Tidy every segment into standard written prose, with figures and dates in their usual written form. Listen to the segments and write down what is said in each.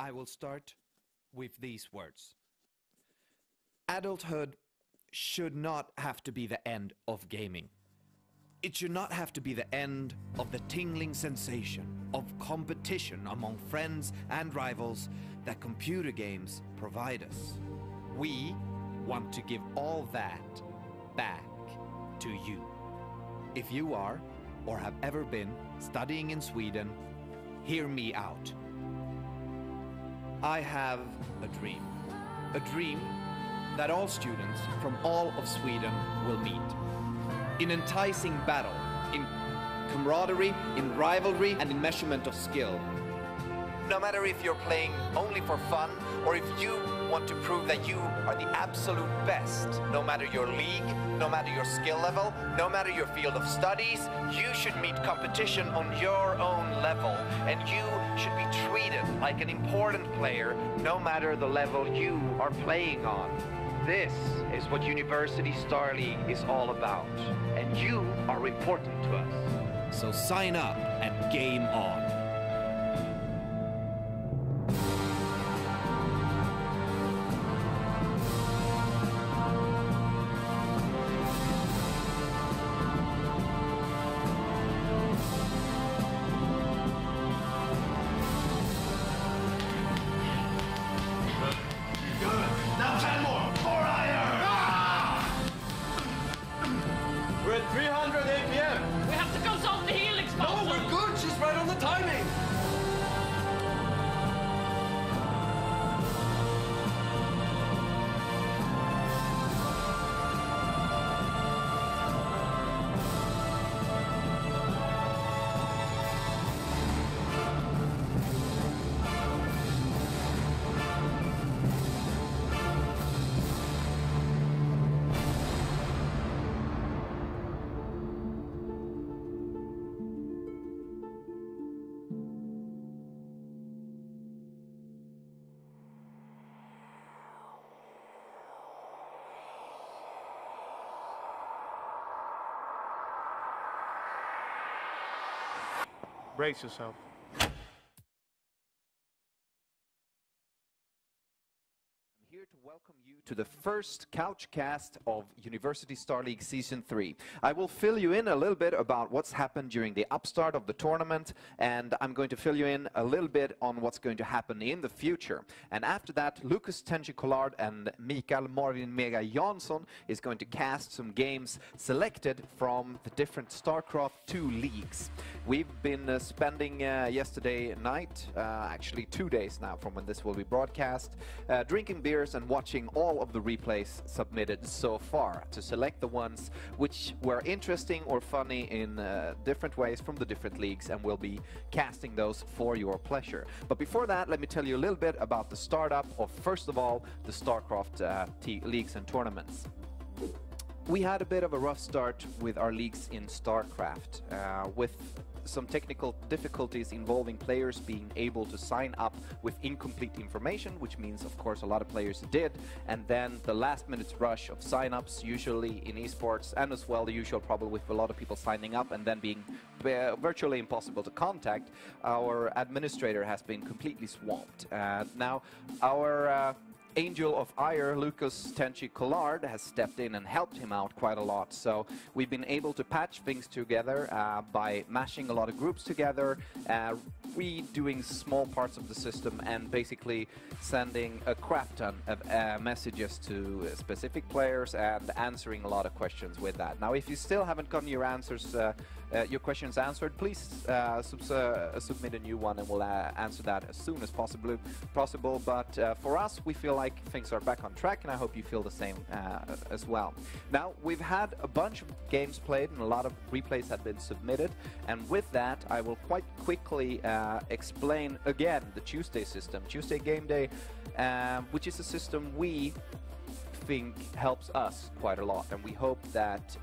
I will start with these words. Adulthood should not have to be the end of gaming. It should not have to be the end of the tingling sensation of competition among friends and rivals that computer games provide us. We want to give all that back to you. If you are, or have ever been, studying in Sweden, hear me out. I have a dream. A dream that all students from all of Sweden will meet. In enticing battle, in camaraderie, in rivalry, and in measurement of skill. No matter if you're playing only for fun, or if you want to prove that you are the absolute best, no matter your league, no matter your skill level, no matter your field of studies, you should meet competition on your own level, and you should be treated like an important player, no matter the level you are playing on. This is what University Star League is all about, and you are important to us. So sign up and game on. Brace yourself. I'm here to welcome you to the first CouchCast of University Star League Season 3. I will fill you in a little bit about what's happened during the upstart of the tournament, and I'm going to fill you in a little bit on what's going to happen in the future. And after that, Lucas Tenchi Collard and Mikael MarvinMega Jansson is going to cast some games selected from the different StarCraft 2 leagues. We've been spending yesterday night, actually 2 days now from when this will be broadcast, drinking beers and watching all of the replays submitted so far to select the ones which were interesting or funny in different ways from the different leagues, and we'll be casting those for your pleasure. But before that, let me tell you a little bit about the startup of, first of all, the StarCraft leagues and tournaments. We had a bit of a rough start with our leagues in StarCraft, with some technical difficulties involving players being able to sign up with incomplete information, which means, of course, a lot of players did, and then the last-minute rush of sign-ups, usually in esports, and as well the usual problem with a lot of people signing up and then being virtually impossible to contact. Our administrator has been completely swamped. Now, our Angel of Ire, Lucas Tenchi Collard, has stepped in and helped him out quite a lot. So we've been able to patch things together by mashing a lot of groups together, redoing small parts of the system, and basically sending a crap ton of messages to specific players and answering a lot of questions with that. Now, if you still haven't gotten your answers, your questions answered, please submit a new one and we'll answer that as soon as possible. But for us, we feel like things are back on track, and I hope you feel the same as well. Now, we've had a bunch of games played and a lot of replays have been submitted, and with that, I will quite quickly explain again the Tuesday system, Tuesday Game Day, which is a system we think helps us quite a lot, and we hope that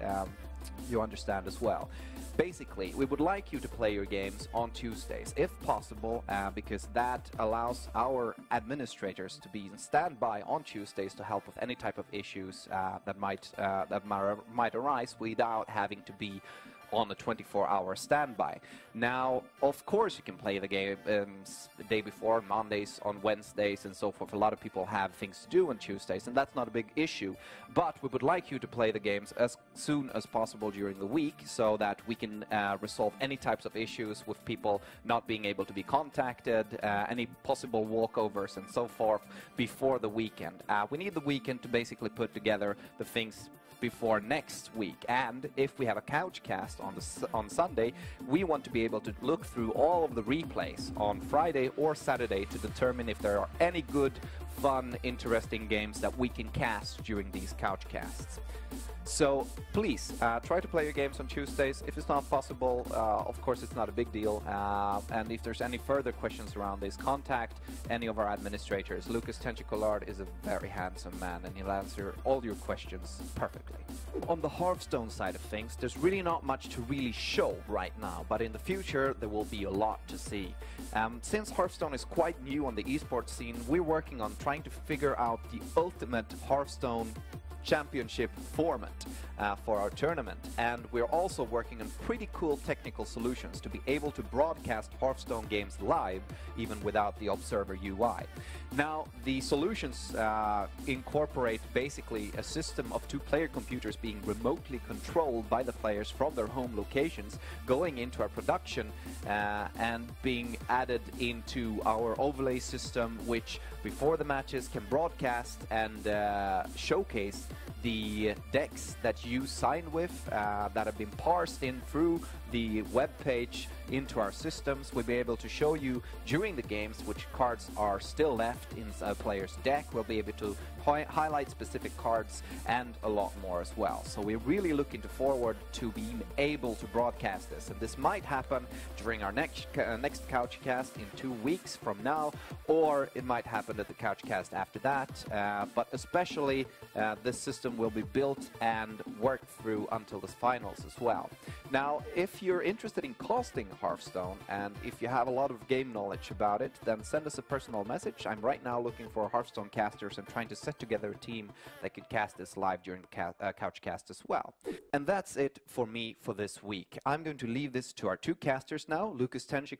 you understand as well. Basically, we would like you to play your games on Tuesdays, if possible, because that allows our administrators to be in standby on Tuesdays to help with any type of issues that might arise without having to be on a 24-hour standby. Now, of course, you can play the game the day before, Mondays, on Wednesdays, and so forth. A lot of people have things to do on Tuesdays, and that's not a big issue. But we would like you to play the games as soon as possible during the week, so that we can resolve any types of issues with people not being able to be contacted, any possible walkovers, and so forth before the weekend. We need the weekend to basically put together the things before next week, and if we have a CouchCast on Sunday, we want to be able to look through all of the replays on Friday or Saturday to determine if there are any good, fun, interesting games that we can cast during these CouchCasts. So please try to play your games on Tuesdays. If it's not possible, of course it's not a big deal. And if there's any further questions around this, contact any of our administrators. Lucas Tenchi is a very handsome man, and he'll answer all your questions perfectly. On the Hearthstone side of things, there's really not much to really show right now, but in the future there will be a lot to see. Since Hearthstone is quite new on the esports scene, we're working on trying to figure out the ultimate Hearthstone championship format for our tournament, and we're also working on pretty cool technical solutions to be able to broadcast Hearthstone games live even without the Observer UI. Now, the solutions incorporate basically a system of two-player computers being remotely controlled by the players from their home locations, going into our production and being added into our overlay system, which before the matches can broadcast and showcase the decks that you sign with that have been parsed in through the web page into our systems. We'll be able to show you during the games which cards are still left in a player's deck. We'll be able to highlight specific cards and a lot more as well. So we're really looking forward to being able to broadcast this, and this might happen during our next CouchCast in 2 weeks from now, or it might happen at the CouchCast after that, but especially this system will be built and worked through until the finals as well. Now, if you're interested in casting Hearthstone, and if you have a lot of game knowledge about it, then send us a personal message. I'm right now looking for Hearthstone casters and trying to set together a team that could cast this live during the CouchCast as well. And that's it for me for this week. I'm going to leave this to our two casters now. Lucas Tenchi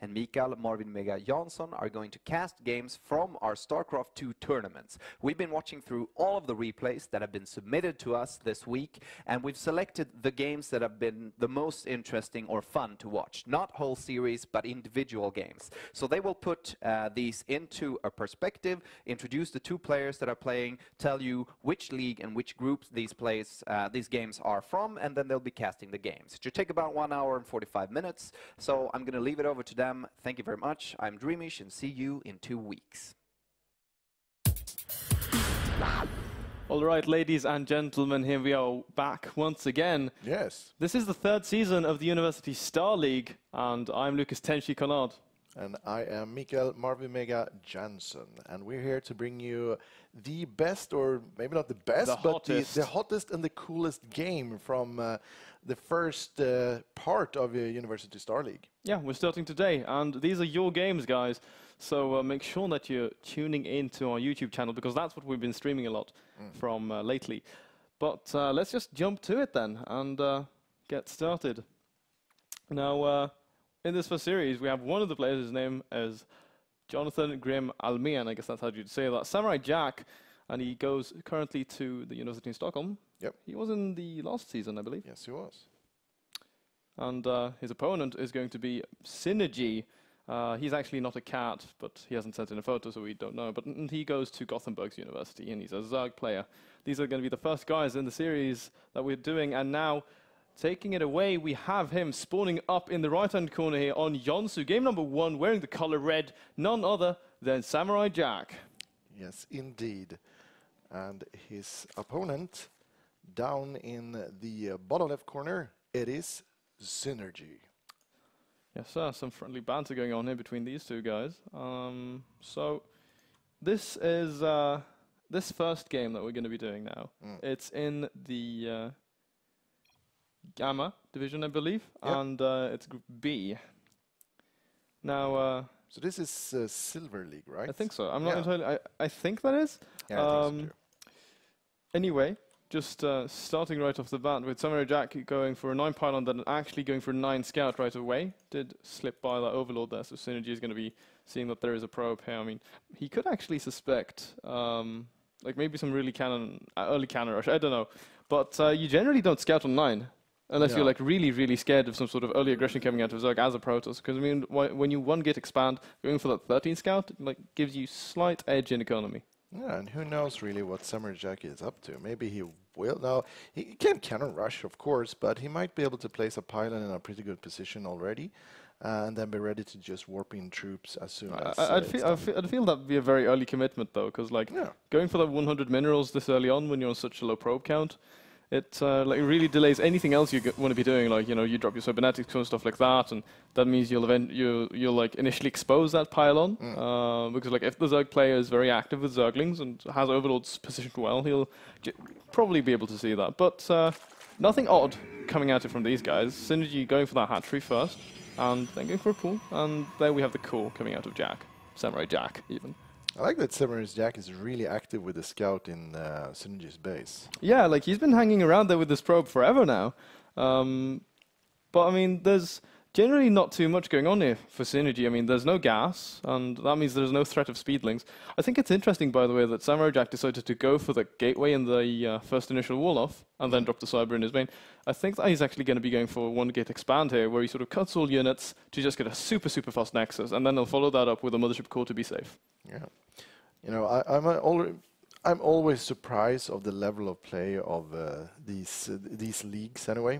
and Mikael MarvinMega Jansson are going to cast games from our StarCraft 2 tournaments. We've been watching through all of the replays that have been submitted to us this week, and we've selected the games that have been the most interesting or fun to watch. Not whole series, but individual games. So they will put these into a perspective, introduce the two players that are playing, tell you which league and which groups these games are from, and then they'll be casting the games. It should take about 1 hour and 45 minutes, so I'm going to leave it over to them. Thank you very much. I'm Dreamish, and see you in 2 weeks. All right, ladies and gentlemen, here we are back once again. Yes. This is the 3rd season of the University Star League, and I'm Lucas Tenchi. And I am Mikael MarvinMega Jansson, and we're here to bring you the best, or maybe not the best, but the hottest and the coolest game from the first part of University Star League. Yeah, we're starting today, and these are your games, guys. So make sure that you're tuning into our YouTube channel, because that's what we've been streaming a lot from lately. But let's just jump to it then and get started. Now, in this first series, we have one of the players. His name is Jonathan Grim Almen. I guess that's how you'd say that. Samurai Jack, and he goes currently to the University in Stockholm. Yep. He was in the last season, I believe. Yes, he was. And his opponent is going to be Znergy. He's actually not a cat, but he hasn't sent in a photo, so we don't know. But he goes to Gothenburg's University, and he's a Zerg player. These are going to be the first guys in the series that we're doing, and now taking it away, we have him spawning up in the right-hand corner here on Yonsu. Game number 1, wearing the color red, none other than Samurai Jack. Yes, indeed. And his opponent, down in the bottom left corner, it is Znergy. Yes, sir. Some friendly banter going on here between these two guys. So this is this first game that we're going to be doing now. It's in the Gamma division, I believe, and it's Group B. Now, so this is Silver League, right? I think so. I'm not entirely. I think that is. Yeah, I think so too. Anyway, just starting right off the bat with Samurai Jack going for a 9 pylon, then actually going for a 9 scout right away. Did slip by that overlord there, so Znergy is going to be seeing that there is a probe here. I mean, he could actually suspect like maybe some really early cannon rush, I don't know. But you generally don't scout on 9. Unless you're like really scared of some sort of early aggression coming out of Zerg as a Protoss. Because I mean, when you 1-gate expand, going for that 13 scout, like gives you slight edge in economy. Yeah, and who knows really what Samurai Jack is up to. Maybe he will. Now, he can cannon rush, of course, but he might be able to place a pylon in a pretty good position already. And then be ready to just warp in troops as soon as... I'd feel that would be a very early commitment, though, because like going for that 100 minerals this early on when you're on such a low probe count, it like really delays anything else you want to be doing. Like, you know, you drop your cybernetics and stuff like that, and that means you'll like initially expose that pylon. Because like if the Zerg player is very active with Zerglings and has overlords positioned well, he'll probably be able to see that. But nothing odd coming at it from these guys. Znergy going for that hatchery first, and then going for a pool, and there we have the core coming out of Jack, Samurai Jack even. I like that Samurai Jack is really active with the scout in Znergy's base. Yeah, like he's been hanging around there with this probe forever now. But I mean, there's generally not too much going on here for Znergy. I mean, there's no gas, and that means there's no threat of speedlings. I think it's interesting, by the way, that Samurai Jack decided to go for the gateway in the first initial wall-off, and then drop the cyber in his main. I think that he's actually going to be going for a 1-gate expand here, where he sort of cuts all units to just get a super fast nexus, and then he'll follow that up with a mothership core to be safe. Yeah. You know, I'm always surprised of the level of play of these leagues anyway.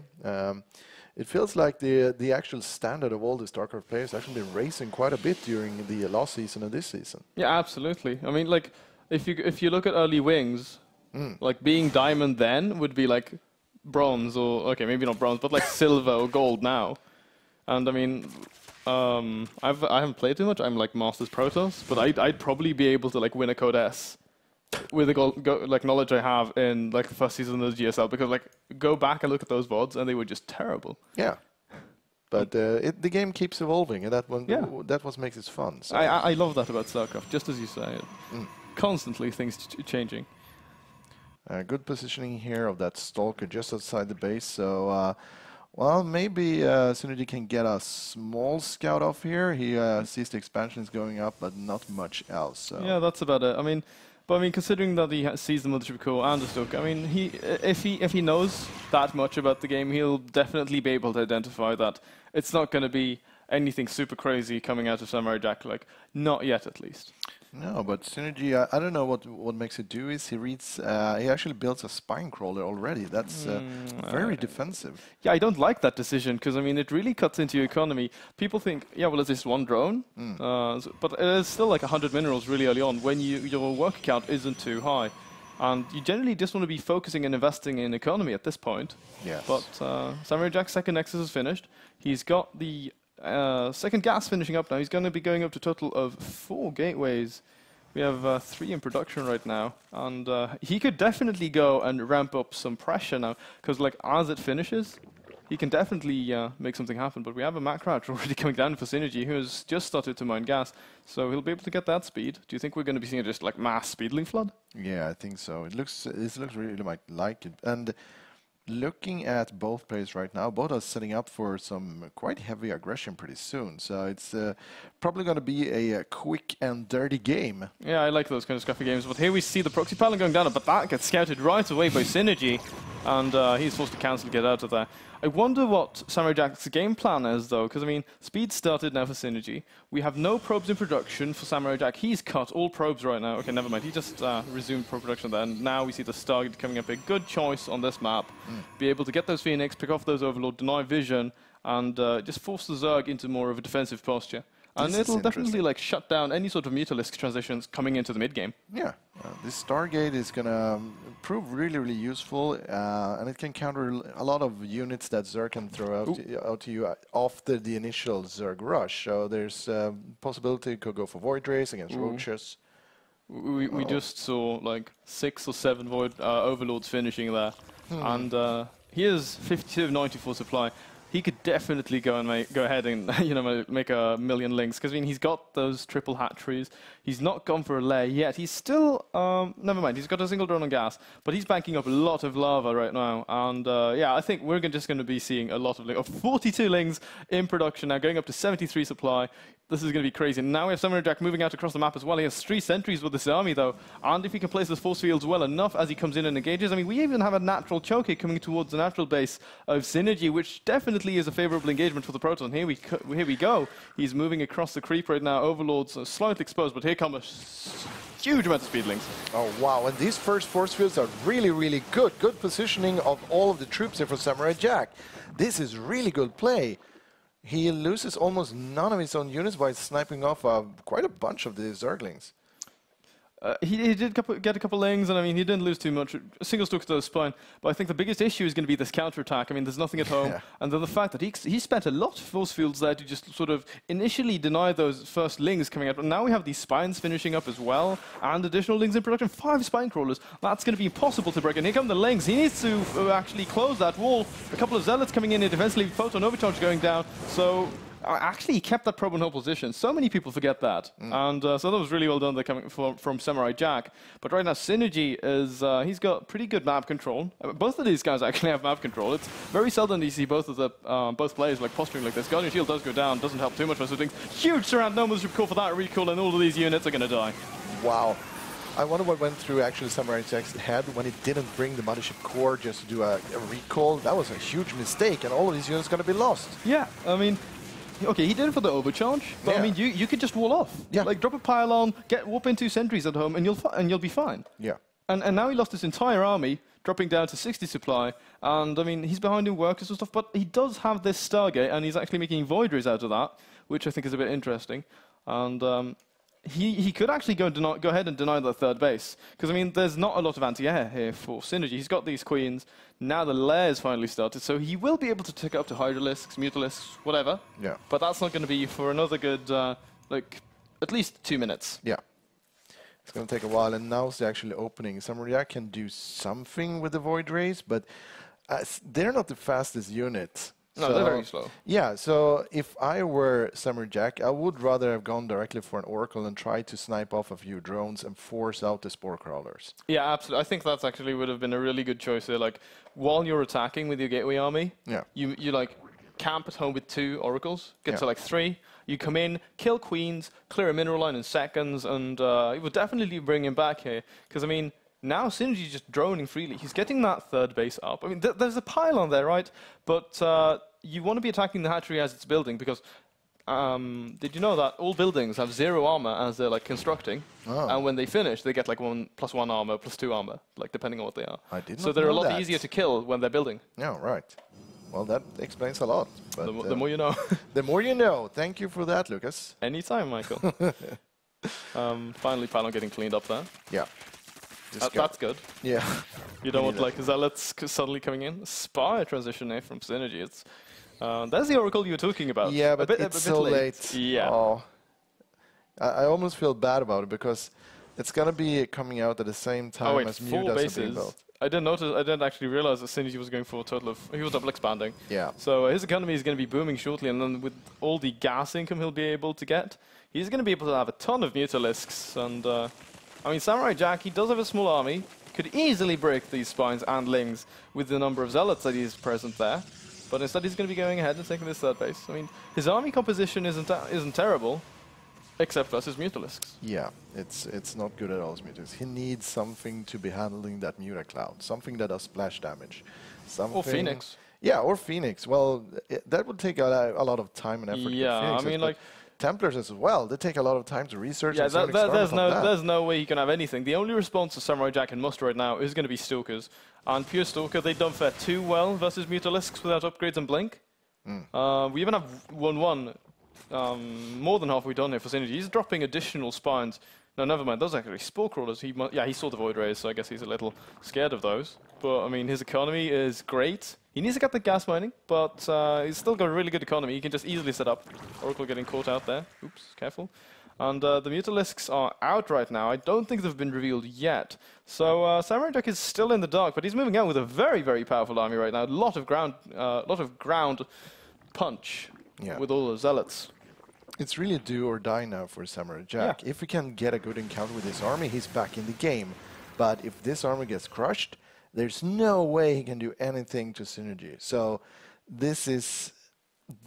It feels like the actual standard of all the StarCraft players actually been raising quite a bit during the last season and this season. Yeah, absolutely. I mean, like if you look at early wings, like being diamond then would be like bronze, or okay, maybe not bronze, but like silver or gold now. And I mean, I haven't played too much. I'm like Masters Protoss, but I'd probably be able to like win a Code S with the like knowledge I have in like the first season of the GSL, because like go back and look at those VODs and they were just terrible. Yeah, but the game keeps evolving, and that what makes it fun. So. I love that about StarCraft, just as you say, constantly things changing. Good positioning here of that Stalker just outside the base, so well, maybe Znergy can get a small scout off here. He sees the expansion is going up, but not much else. So. Yeah, that's about it. I mean, but I mean, considering that he sees the mothership core and the Stalker, I mean, if he knows that much about the game, he'll definitely be able to identify that it's not going to be anything super crazy coming out of Samurai Jack, like not yet at least. No, but Znergy, I don't know what makes it do is he reads, he actually builds a spine crawler already. That's very defensive. Yeah, I don't like that decision, because I mean, it really cuts into your economy. People think, yeah, well, it's just one drone, but it's still like 100 minerals really early on when your worker count isn't too high. And you generally just want to be focusing and investing in economy at this point. Yes. But Samurai Jack's second Nexus is finished. He's got the second gas finishing up now. He's going to be going up to a total of 4 gateways. We have 3 in production right now, and he could definitely go and ramp up some pressure now, because like as it finishes, he can definitely make something happen. But we have a Macrouch already coming down for Znergy, who has just started to mine gas, so he'll be able to get that speed. Do you think we're going to be seeing just like mass speedling flood? Yeah, I think so. It looks really like it. And looking at both players right now, both are setting up for some quite heavy aggression pretty soon. So it's probably going to be a quick and dirty game. Yeah, I like those kind of scruffy games. But here we see the proxy pylon going down, but that gets scouted right away by Znergy, and he's forced to cancel to get out of there. I wonder what Samurai Jack's game plan is, though, because, I mean, speed started now for Znergy. We have no probes in production for Samurai Jack. He's cut all probes right now. Okay, never mind. He just resumed probe production there. And now we see the Stargate coming up. A good choice on this map. Be able to get those Phoenix, pick off those Overlord, deny vision, and just force the Zerg into more of a defensive posture. And it'll definitely like shut down any sort of Mutalisk transitions coming into the mid-game. Yeah, this Stargate is going to prove really useful, and it can counter a lot of units that Zerg can throw out to you after the initial Zerg rush. So there's a possibility it could go for Void Rays against Roaches. We just saw like 6 or 7 Void Overlords finishing there, and he is 52 of 94 supply. he could definitely go ahead and make a million links, because I mean he's got those triple hatcheries. He's not gone for a lair yet. He's still never mind. He's got a single drone on gas, but he's banking up a lot of lava right now. And yeah, I think we're just going to be seeing a lot of 42 lings in production now, going up to 73 supply. This is going to be crazy. And now we have Samurai Jack moving out across the map as well. He has 3 sentries with this army, though. And if he can place his force fields well enough as he comes in and engages, I mean, we even have a natural choke coming towards the natural base of Znergy, which definitely is a favorable engagement for the Proton. Here we go. He's moving across the creep right now. Overlords are slightly exposed, but here come a huge amount of speedlings. Oh, wow. And these first force fields are really, really good. Good positioning of all of the troops here for Samurai Jack. This is really good play. He loses almost none of his own units by sniping off quite a bunch of the Zerglings. He did get a couple lings, and I mean, he didn't lose too much. A single stroke to the spine. But I think the biggest issue is going to be this counterattack. I mean, there's nothing at home. Yeah. And then the fact that he spent a lot of force fields there to just sort of initially deny those first lings coming out. But now we have these spines finishing up as well, and additional lings in production. 5 spine crawlers. That's going to be impossible to break. And here come the lings. He needs to actually close that wall. A couple of zealots coming in here defensively. Photon overcharge going down. So actually, he kept that probe in whole position. So many people forget that. And so that was really well done there coming from Samurai Jack. But right now, Znergy is, he's got pretty good map control. Both of these guys actually have map control. It's very seldom that you see both players like posturing like this. Guardian Shield does go down, doesn't help too much for things. Huge surround, no mothership core for that recall, and all of these units are going to die. Wow. I wonder what went through actually Samurai Jack's head when he didn't bring the mothership core just to do a recall. That was a huge mistake, and all of these units are going to be lost. Yeah, I mean, okay, he did it for the overcharge, but I mean, you could just wall off. Yeah. Like, drop a pylon, whoop in 2 sentries at home, and you'll be fine. Yeah. And now he lost his entire army, dropping down to 60 supply. And I mean, he's behind in workers and stuff, but he does have this Stargate, and he's actually making void rays out of that, which I think is a bit interesting. And he could actually go ahead and deny the 3rd base, because I mean, there's not a lot of anti-air here for Znergy. He's got these queens. Now the lairs finally started, so he will be able to take up to Hydralisks, Mutalisks, whatever. Yeah. But that's not going to be for another good, like, at least 2 minutes. Yeah. It's going to take a while, and now it's actually opening. Samurai can do something with the Void Rays, but they're not the fastest unit. No, they're very slow. Yeah, so if I were Samurai Jack, I would rather have gone directly for an Oracle and tried to snipe off a few drones and force out the Spore Crawlers. Yeah, absolutely. I think that's actually would have been a really good choice there. Like, while you're attacking with your Gateway army, you like camp at home with 2 Oracles, get to like 3, you come in, kill Queens, clear a mineral line in seconds, and it would definitely bring him back here. Because, I mean, now Znergy's just droning freely. He's getting that 3rd base up. I mean, there's a pylon there, right? But you want to be attacking the hatchery as it's building, because did you know that all buildings have 0 armor as they're like constructing, and when they finish, they get like +1 armor, +2 armor, like depending on what they are. I did not So they're know a lot that. easier to kill when they're building. Yeah, right. Well, that explains a lot. But, the more you know. The more you know. Thank you for that, Lucas. Anytime, Michael. Finally, pylon getting cleaned up there. Yeah. That's good. Yeah. You don't want like zealots suddenly coming in. Spy transition here from Znergy. It's that's the Oracle you were talking about. Yeah, but it's so late. Yeah. Oh. I almost feel bad about it, because it's gonna be coming out at the same time as 4 Mutas bases. are being built. I didn't actually realize that Znergy was going for a total of, he was double expanding. Yeah. So his economy is going to be booming shortly, and then with all the gas income he'll be able to get, he's going to be able to have a ton of Mutalisks. And I mean, Samurai Jack, he does have a small army, could easily break these spines and lings with the number of zealots that he's present there. But instead he's going to be going ahead and taking this 3rd base. I mean, his army composition isn't terrible, except versus Mutalisks. Yeah, it's not good at all, Mutalisks. He needs something to be handling that Muta Cloud, something that does splash damage. Something, or Phoenix. Yeah, or Phoenix. Well, that would take a lot of time and effort. Yeah, I mean, like Templars as well. They take a lot of time to research. Yeah, there's no way you can have anything. The only response to Samurai Jack and Muster right now is going to be Stalkers. And Pure Stalker, they don't fare too well versus Mutalisks without upgrades and Blink. We even have 1-1. More than halfway done here for Znergy. He's dropping additional spines. No, never mind. Those are actually Spore Crawlers. He saw the Void Rays, so I guess he's a little scared of those. But, I mean, his economy is great. He needs to get the gas mining, but he's still got a really good economy. He can just easily set up. Oracle getting caught out there. Oops, careful. And the Mutalisks are out right now. I don't think they've been revealed yet. So Samurai Jack is still in the dark, but he's moving out with a very, very powerful army right now. A lot of ground punch with all the zealots. It's really do or die now for Samurai Jack. If we can get a good encounter with this army, he's back in the game. But if this army gets crushed, there's no way he can do anything to Znergy. So this is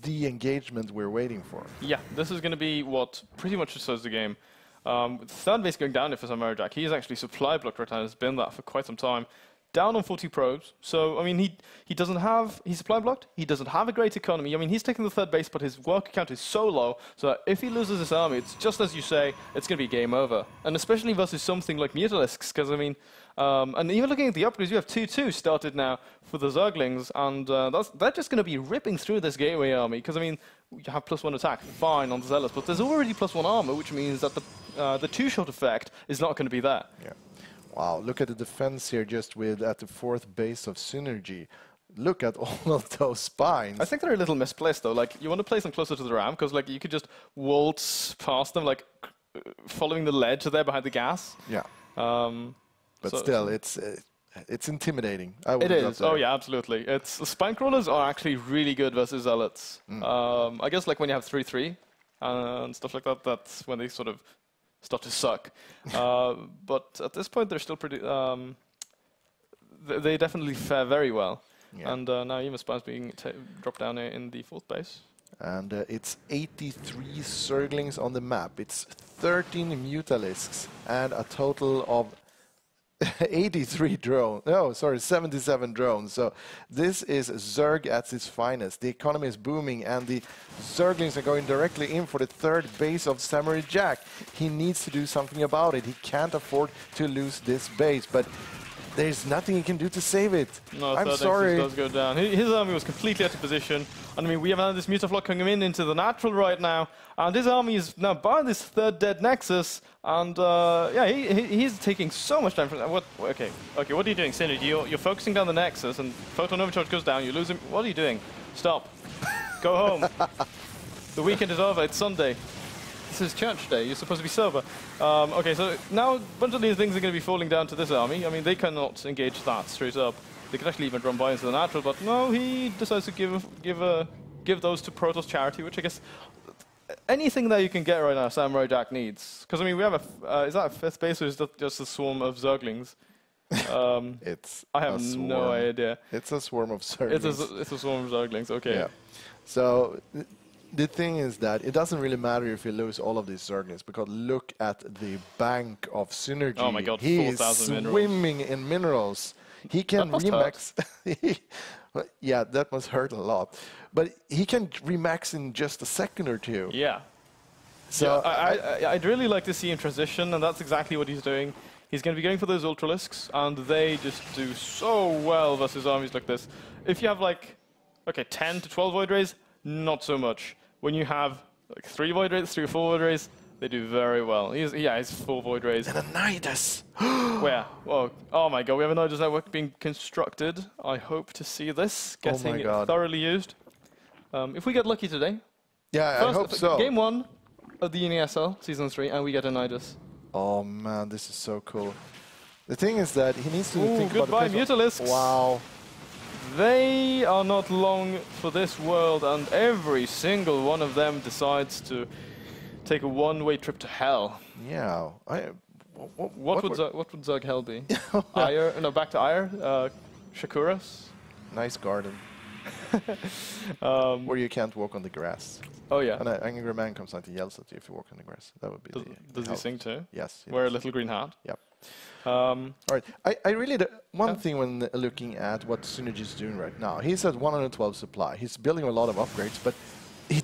the engagement we're waiting for. Yeah, this is going to be what pretty much decides the game. Third base going down for Samurai Jack. He is actually supply blocked right now. Has been that for quite some time. Down on 40 probes. So, I mean, he doesn't have... He's supply blocked. He doesn't have a great economy. I mean, he's taking the third base, but his worker count is so low, so that if he loses his army, it's just as you say, it's going to be game over. And especially versus something like Mutalisks, because, I mean... and even looking at the upgrades, you have 2-2 started now for the Zerglings, and they're just going to be ripping through this gateway army, because, I mean, you have +1 attack, fine, on the Zealots, but there's already +1 armor, which means that the two-shot effect is not going to be there. Yeah. Wow, look at the defense here just with at the fourth base of Znergy. Look at all of those spines. I think they're a little misplaced, though. Like, you want to place them closer to the ram, because, like, you could just waltz past them, like, following the ledge there behind the gas. Yeah. But so, still, it's intimidating. It is. Oh, yeah, absolutely. Spine crawlers are actually really good versus zealots. I guess, like, when you have 3-3 and stuff like that, that's when they sort of start to suck. But at this point, they're still pretty... they definitely fare very well. Yeah. And now even Spine's being dropped down in the fourth base. And it's 83 Zerglings on the map. It's 13 Mutalisks and a total of 83 drones. No, sorry, 77 drones. So this is Zerg at its finest. The economy is booming, and the Zerglings are going directly in for the third base of Samurai Jack. He needs to do something about it. He can't afford to lose this base, but there's nothing he can do to save it. No, I'm sorry. Does go down. His army was completely out of position. And I mean, we have had this Mutaflock coming into the natural right now, and his army is now by this third dead Nexus, and yeah, he's taking so much time from that. Okay, what are you doing, Znergy? You're focusing down the Nexus, and Photon Overcharge goes down. You lose him. What are you doing? Stop. Go home. The weekend is over. It's Sunday. This is church day. You're supposed to be sober. Okay, so now a bunch of these things are going to be falling down to this army. I mean, they cannot engage that straight up. They could actually even run by into the natural, but no, he decides to give those to Protoss Charity, which I guess anything that you can get right now, Samurai Jack needs. Because I mean, we have is that a fifth base or is that just a swarm of Zerglings? I have no idea. It's a swarm of Zerglings. It's a swarm of Zerglings. Okay. Yeah. So the thing is that it doesn't really matter if you lose all of these Zerglings, because look at the bank of Znergy. Oh my god, 4,000 minerals. He is swimming in minerals. He can remax. Yeah, that must hurt a lot. But he can remax in just a second or two. Yeah. So yeah, I'd really like to see him transition, and that's exactly what he's doing. He's going to be going for those Ultralisks, and they just do so well versus armies like this. If you have like, okay, 10 to 12 Void Rays, not so much. When you have like 3 Void Rays, 3 or 4 Void Rays, they do very well. He's 4 Void Rays. And a Nidus! Where? Oh my god, we have a Nidus network being constructed. I hope to see this getting thoroughly used. If we get lucky today. Yeah, first, I hope so. Game 1 of the UniSL Season 3, and we get a Nidus. Oh man, this is so cool. The thing is that he needs to think goodbye, about the Mutalisks. Wow. They are not long for this world, and every single one of them decides to take a one-way trip to hell. Yeah. What would Zerg hell be? Ire? No, back to Ire. Shakuras. Nice garden. Where you can't walk on the grass. Oh yeah. And an angry man comes out and yells at you if you walk on the grass. That would be Does he sing too? Yes. Wear a little green hat? Yep. All right. I really... One thing when looking at what Znergy is doing right now, he's at 112 supply. He's building a lot of upgrades, but he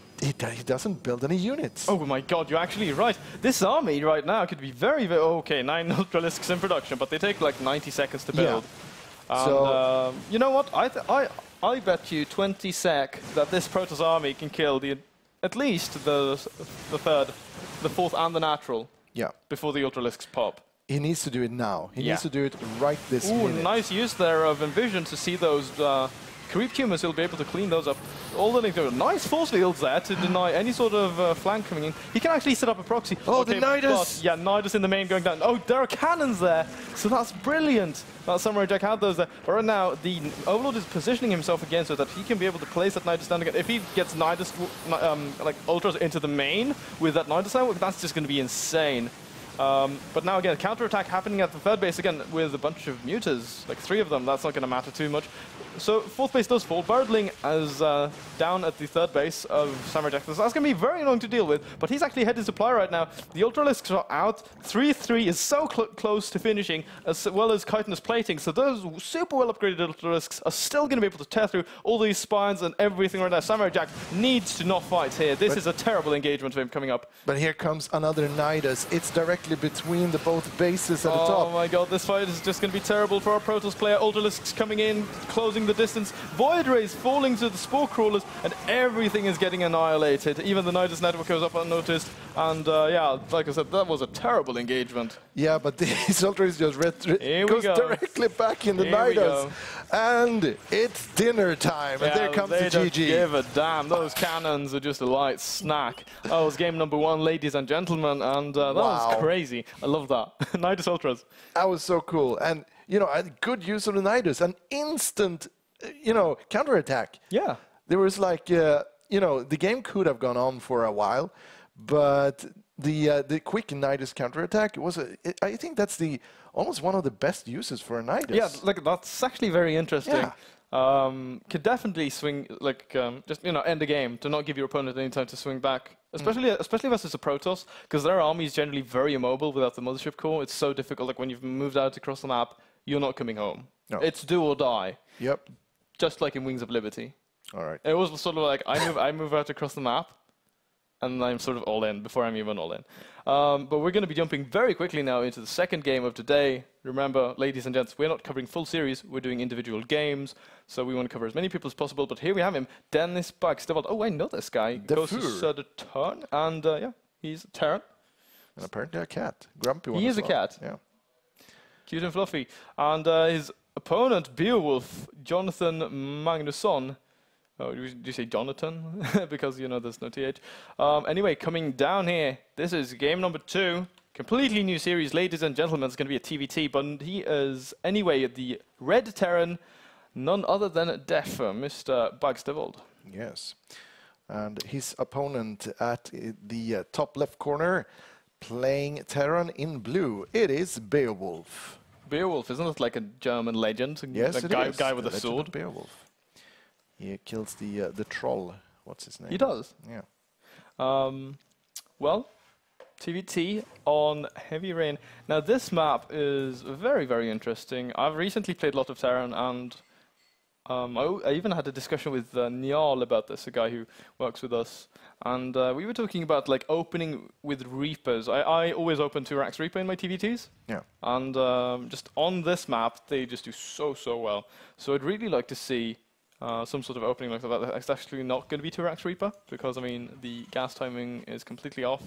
doesn't build any units. Oh my god, you're actually right. This army right now could be very, very... Okay, 9 Ultralisks in production, but they take like 90 seconds to build. Yeah. And, so you know what? I bet you 20 sec that this Protoss army can kill at least the third, the fourth, and the natural. Yeah. Before the Ultralisks pop. He needs to do it now. He needs to do it right this minute. Nice use there of Envision to see those creep tumors, he'll be able to clean those up. All the nice force fields there to deny any sort of flank coming in. He can actually set up a proxy. Oh, okay, the Nidus! Yeah, Nidus in the main going down. Oh, there are cannons there, so that's brilliant. That Samurai Jack had those there. But right now, the Overlord is positioning himself again so that he can be able to place that Nidus down again. If he gets Nidus, like Ultras into the main with that Nidus out, that's just going to be insane. But now again, counterattack happening at the third base again with a bunch of mutas, like 3 of them. That's not going to matter too much. So fourth base does fall. Birdling is down at the third base of Samurai Jack. That's going to be very annoying to deal with, but he's actually headed supply right now. The Ultralisks are out. 3-3 is so close to finishing, as well as chitinous plating. So those super well upgraded Ultralisks are still going to be able to tear through all these spines and everything right now. Samurai Jack needs to not fight here. This is a terrible engagement for him coming up. But here comes another Nidus. It's directly between the both bases at the top. Oh my god, this fight is just going to be terrible for our Protoss player. Ultralisks coming in, closing the distance. Void Rays falling to the Spore Crawlers, and everything is getting annihilated. Even the Nidus network goes up unnoticed. And yeah, like I said, that was a terrible engagement. Yeah, but this Ultras just goes directly back in the Nidus. And it's dinner time. Yeah, and there comes the GG. Give a damn. Those cannons are just a light snack. That was game number 1, ladies and gentlemen. And that was crazy. I love that. Nidus Ultras. That was so cool. And, you know, good use of the Nidus. An instant, you know, counterattack. Yeah. There was like, you know, the game could have gone on for a while, but the quick Nidus counterattack was, I think that's almost one of the best uses for a Nidus. Yeah, like that's actually very interesting. Yeah. Could definitely swing, like, just, you know, end the game to not give your opponent any time to swing back. Especially versus a Protoss, because their army is generally very immobile without the Mothership Core. It's so difficult, like when you've moved out across the map, you're not coming home. No. It's do or die. Yep. Just like in Wings of Liberty. All right. It was sort of like, I move out across the map, and I'm sort of all in before I'm even all in. But we're going to be jumping very quickly now into the second game of today. Remember, ladies and gents, we're not covering full series, we're doing individual games, so we want to cover as many people as possible. But here we have him, Dennis Bagstavold. Oh, I know this guy. Goes to Södertörn, and yeah, he's a Terran. And apparently a cat. Grumpy one. He is a cat. Yeah. Cute and fluffy. And his opponent, Beerwolf, Jonathan Magnusson. Oh, did you say Jonathan? Because, you know, there's no TH. Anyway, coming down here, this is game number 2. Completely new series, ladies and gentlemen. It's going to be a TVT, but he is, anyway, the Red Terran, none other than Deffer, Mr. Bagstavold. Yes. And his opponent at the top left corner, playing Terran in blue, it is Beerwolf. Beerwolf, isn't it like a German legend? Yes, it is. Guy with a sword. Beerwolf. He kills the troll. What's his name? He does. Yeah. Well, TVT on Heavy Rain. Now this map is very, very interesting. I've recently played a lot of Terran, and I even had a discussion with Njal about this, a guy who works with us. And we were talking about like opening with Reapers. I always open 2 Rax Reaper in my TVTs. Yeah. And just on this map, they just do so well. So I'd really like to see some sort of opening like that. It's actually not going to be 2 Rax Reaper, because, I mean, the gas timing is completely off.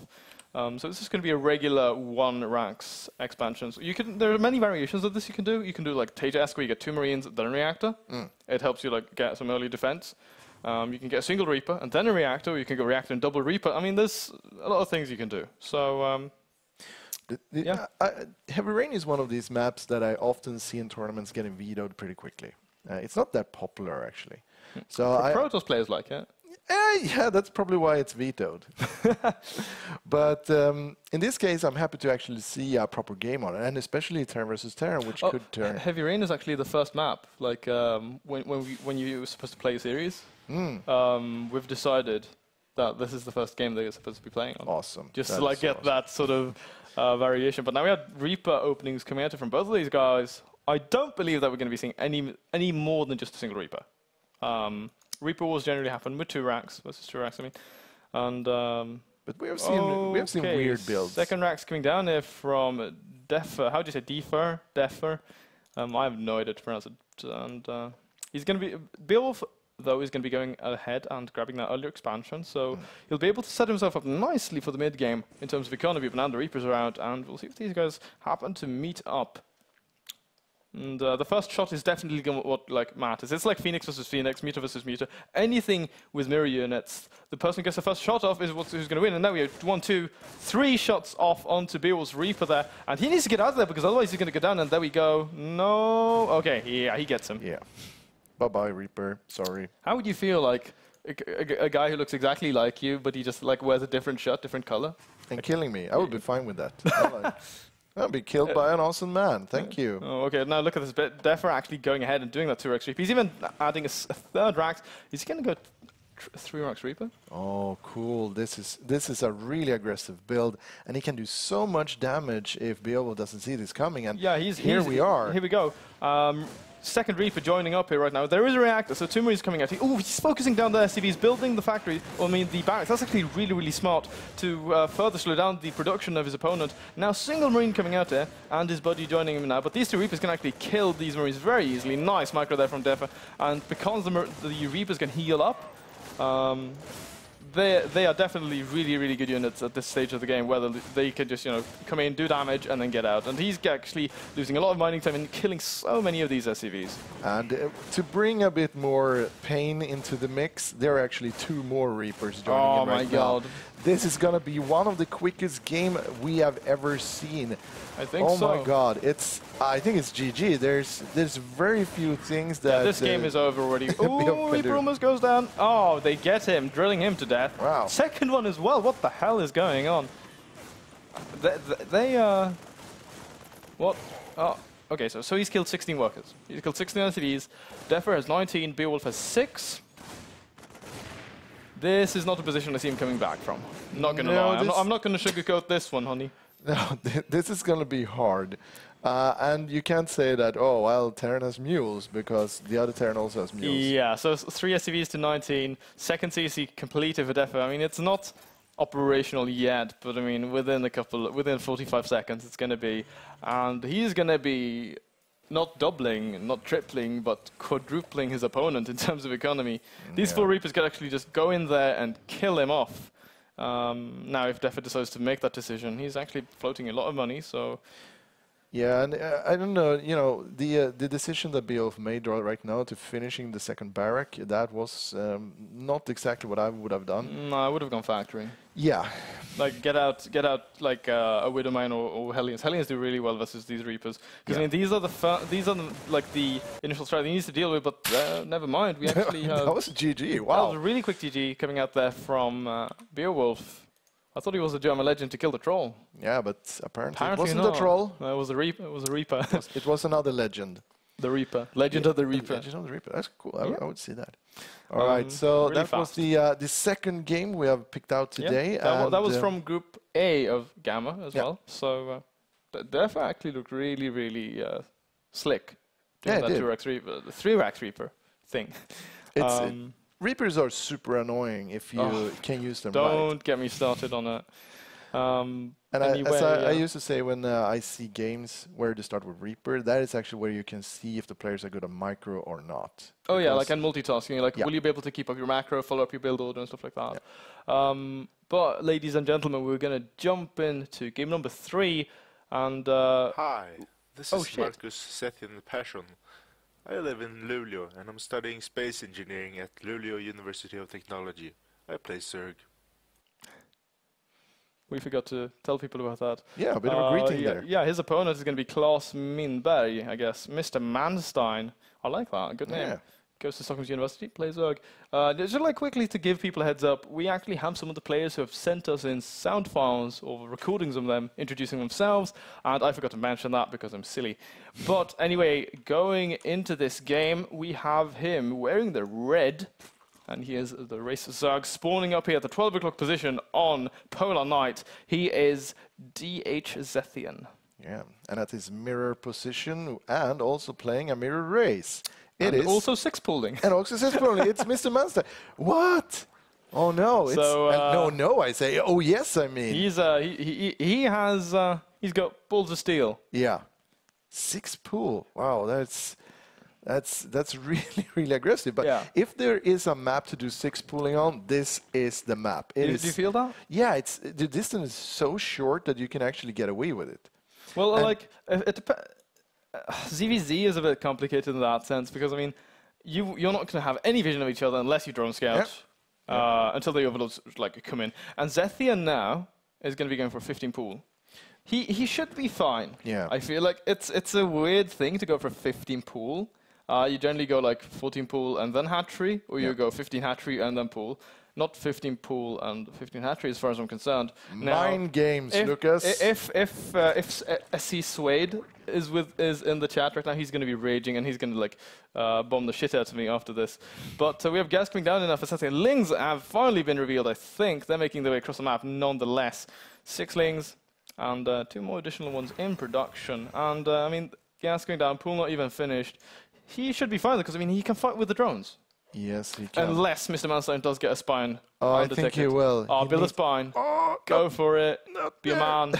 So this is going to be a regular 1 Rax expansion. So there are many variations of this you can do. You can do like Teja-esque, where you get 2 Marines, then a Reactor. It helps you like get some early defense. You can get a single Reaper, and then a Reactor, or you can go Reactor and double Reaper. I mean, there's a lot of things you can do. So, yeah. Heavy Rain is one of these maps that I often see in tournaments getting vetoed pretty quickly. It's not that popular, actually. So Protoss players like it. Yeah, that's probably why it's vetoed. But in this case, I'm happy to actually see a proper game on it, and especially Terran versus Terran, which could turn. Heavy Rain is actually the first map. Like when you were supposed to play a series, we've decided that this is the first game that you're supposed to be playing on. Awesome. Just to like get that sort of variation. But now we had Reaper openings coming out from both of these guys. I don't believe that we're going to be seeing any more than just a single Reaper. Reaper wars generally happen with 2 Rax versus 2 Rax, I mean. And but we have seen weird builds. Second Rax coming down here from Deffer. How do you say Deffer? Deffer. I have no idea to pronounce it. And he's going to be Beerwolf, though, is going to be going ahead and grabbing that earlier expansion. So he'll be able to set himself up nicely for the mid game in terms of economy. But now the Reapers are out, and we'll see if these guys happen to meet up. And the first shot is definitely what matters. It's like Phoenix versus Phoenix, Muta versus Muta. Anything with mirror units, the person who gets the first shot off is who's going to win. And now we have 1, 2, 3 shots off onto Beerwolf's Reaper there. And he needs to get out of there because otherwise he's going to go down. And there we go. No. Okay, yeah, he gets him. Yeah. Bye-bye, Reaper. Sorry. How would you feel like a guy who looks exactly like you, but he just wears a different shirt, different color? And killing me. I would be fine with that. I'll be killed by an awesome man. Thank you. Oh, okay. Now look at this bit. Defa actually going ahead and doing that 2x Reaper. He's even adding a third Rax. Is he going to go 3 Rax Reaper? Oh, cool. This is a really aggressive build, and he can do so much damage if Beerwolf doesn't see this coming. And yeah, here we are. Here we go. Second Reaper joining up here right now. There is a reactor, so 2 Marines coming out. Oh, he's focusing down the SCVs, building the factory, or I mean the barracks. That's actually really, really smart to further slow down the production of his opponent. Now single Marine coming out there, and his buddy joining him now. But these 2 Reapers can actually kill these Marines very easily. Nice micro there from Defa. And because the Reapers can heal up, they are definitely really, really good units at this stage of the game, whether they can just, come in, do damage, and then get out. And he's actually losing a lot of mining time and killing so many of these SCVs. And to bring a bit more pain into the mix, there are actually 2 more Reapers joining in right now. Oh my god. This is going to be one of the quickest game we have ever seen. I think so. Oh my god, I think it's GG. There's very few things that... Yeah, this game is over already. Ooh, Reaper almost goes down. Oh, they get him, drilling him to death. Wow. Second one as well. What the hell is going on? What? Oh, okay, so he's killed 16 workers. He's killed 16 LCVs. Defa has 19, Beerwolf has 6. This is not a position I see him coming back from. Not gonna lie. I'm not gonna sugarcoat this one, honey. No, this is gonna be hard. And you can't say that, oh, well, Terran has mules, because the other Terran also has mules. Yeah, so 3 SCVs to 19. Second CC completed for Defa. I mean, it's not operational yet, but I mean, within 45 seconds, it's gonna be. And he's gonna be not doubling, not tripling, but quadrupling his opponent in terms of economy. These 4 Reapers could actually just go in there and kill him off. Now, if Defa decides to make that decision, he's actually floating a lot of money, so... Yeah, and I don't know, the decision that Beerwolf made right now to finishing the second barrack, that was not exactly what I would have done. No, I would have gone factory. Yeah. Like, get out like a Widowmine or Hellions. Hellions do really well versus these Reapers. Because, I mean, these are the initial strat he needs to deal with, but never mind, we actually have... That was GG, wow. That was a really quick GG coming out there from Beerwolf. I thought he was a German legend to kill the troll. Yeah, but apparently it wasn't the troll. No, it was a Reaper. It was a Reaper. It was another legend. The Reaper. Legend of the Reaper. Legend of the Reaper. That's cool. I would see that. All right, so really that was the second game we have picked out today. Yeah, that was from Group A of Gamma as well. So Defa actually looked really, really slick. Yeah, that 2x Reaper, the 3x Reaper thing. Reapers are super annoying if you can use them Don't get me started on it. I used to say when I see games where they start with Reaper, that is actually where you can see if the players are good at micro or not. Oh yeah, like and multitasking. Like, will you be able to keep up your macro, follow up your build order and stuff like that? Yeah. But ladies and gentlemen, we're going to jump into game number 3. And hi, this is Marcus Zethan Passion. I live in Luleå and I'm studying space engineering at Luleå University of Technology. I play Znergy. We forgot to tell people about that. Yeah, a bit of a greeting there. Yeah, his opponent is going to be Claes Minberg, I guess. Mr Manstein. I like that. Good name. Yeah. Goes to Stockholm University, plays Znergy. Just like quickly to give people a heads up, we actually have some of the players who have sent us in sound files or recordings of them introducing themselves, and I forgot to mention that because I'm silly. But anyway, going into this game, we have him wearing the red, and he is the race Znergy spawning up here at the 12 o'clock position on Polar Night. He is DH Zethan. Yeah, and at his mirror position, and also playing a mirror race. It is also 6-pooling. And also 6-pooling. It's Mr Manstein. What? Oh no! So, no. I say. Oh yes. I mean. He's got balls of steel. Yeah. 6-pool. Wow, that's really really aggressive. But if there is a map to do 6-pooling on, this is the map. Do you feel that? Yeah. The distance is so short that you can actually get away with it. Well, like it depends. ZVZ is a bit complicated in that sense because, I mean, you're not going to have any vision of each other unless you drone scout until the overlords come in. And Zethan now is going to be going for 15 pool. He should be fine. Yeah. I feel like it's a weird thing to go for 15 pool. You generally go like 14 pool and then hatchery, or you go 15 hatchery and then pool. Not 15 pool and 15 hatchery, as far as I'm concerned. Mind games, Lucas. If SC Suede is in the chat right now, he's going to be raging and he's going to bomb the shit out of me after this. But we have gas coming down enough for something. Lings have finally been revealed. I think they're making their way across the map, nonetheless. 6 Lings and 2 more additional ones in production. And I mean, gas going down, pool not even finished. He should be fine because I mean he can fight with the drones. Yes, he can. Unless Mr Manstein does get a spine. Oh, I think he will. Oh, build a spine. Oh, go for it. Be a man.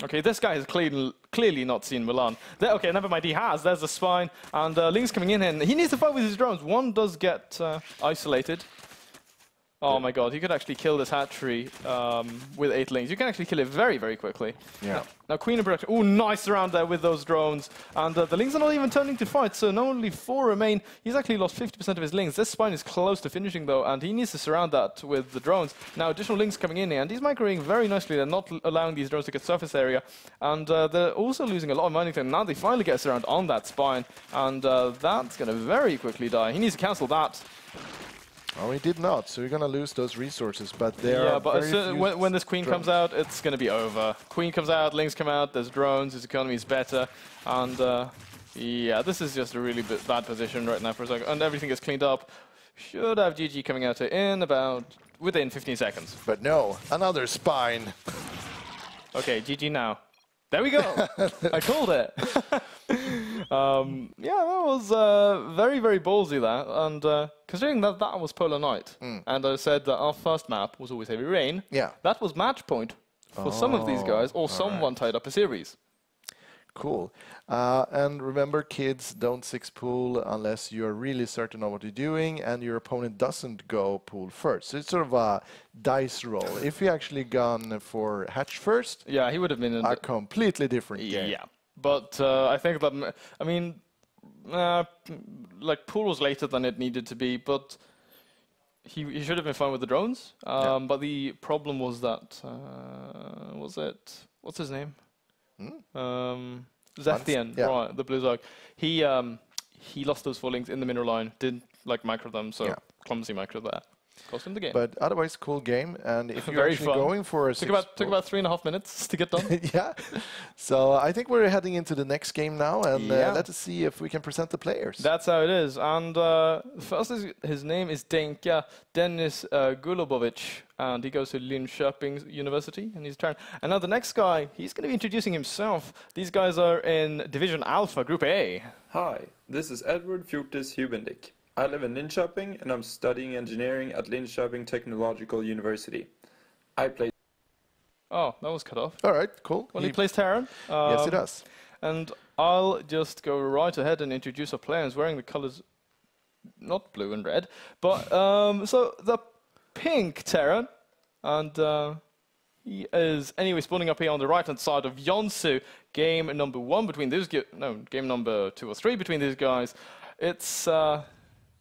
Okay, this guy has clearly not seen Milan. Okay, never mind, he has. There's the spine. And Ling's coming in, and he needs to fight with his drones. One does get isolated. Oh my god, he could actually kill this hatchery with 8 Lings. You can actually kill it very, very quickly. Yeah. Now Queen in production. Oh, nice around there with those drones. And the Lings are not even turning to fight, so not only 4 remain. He's actually lost 50% of his Lings. This spine is close to finishing, though, and he needs to surround that with the drones. Now, additional Lings coming in here, and he's microing very nicely. They're not allowing these drones to get surface area. And they're also losing a lot of mining time. Now they finally get surround on that spine, and that's going to very quickly die. He needs to cancel that. Oh, he did not, so you're going to lose those resources, but there are but when this Queen comes out, it's going to be over. Queen comes out, Lings come out, there's drones, his economy is better, and yeah, this is just a really bad position right now for a second, and everything is cleaned up. Should have GG coming out in within 15 seconds. But no, another spine. Okay, GG now. There we go. I called it. Yeah, that was very, very ballsy, that. And considering that was Polar Night, and I said that our first map was always Heavy Rain, that was match point for some of these guys, or someone tied up a series. Cool. And remember, kids, don't 6 pool unless you're really certain of what you're doing and your opponent doesn't go pool first. So it's sort of a dice roll. If he actually gone for hatch first, yeah, he would have been in a completely different game. Yeah, but I think that, I mean, like pool was later than it needed to be, but he should have been fine with the drones. But the problem was that, what's his name? Zethan, right, the Blue Zog. He lost those 4 Lings in the mineral line, didn't micro them, so clumsy micro there. Cost him the game. But otherwise, cool game. And if you're actually going for a took about 3.5 minutes to get done. Yeah. So I think we're heading into the next game now, and let us see if we can present the players. That's how it is. And first, his name is Denka Dennis Gulobovic, and he goes to Linköping University, and he's trying. And now the next guy, he's going to be introducing himself. These guys are in Division Alpha, Group A. Hi, this is Edward Ftis Hubendick. I live in Linköping, and I'm studying engineering at Linköping Technological University. I play... Oh, that was cut off. All right, cool. Well, he plays Terran. Yes, he does. And I'll just go right ahead and introduce our players wearing the colors, not blue and red, but so the pink Terran, and he is anyway spawning up here on the right-hand side of Jansson. Game number 1 between these game number 2 or 3 between these guys. It's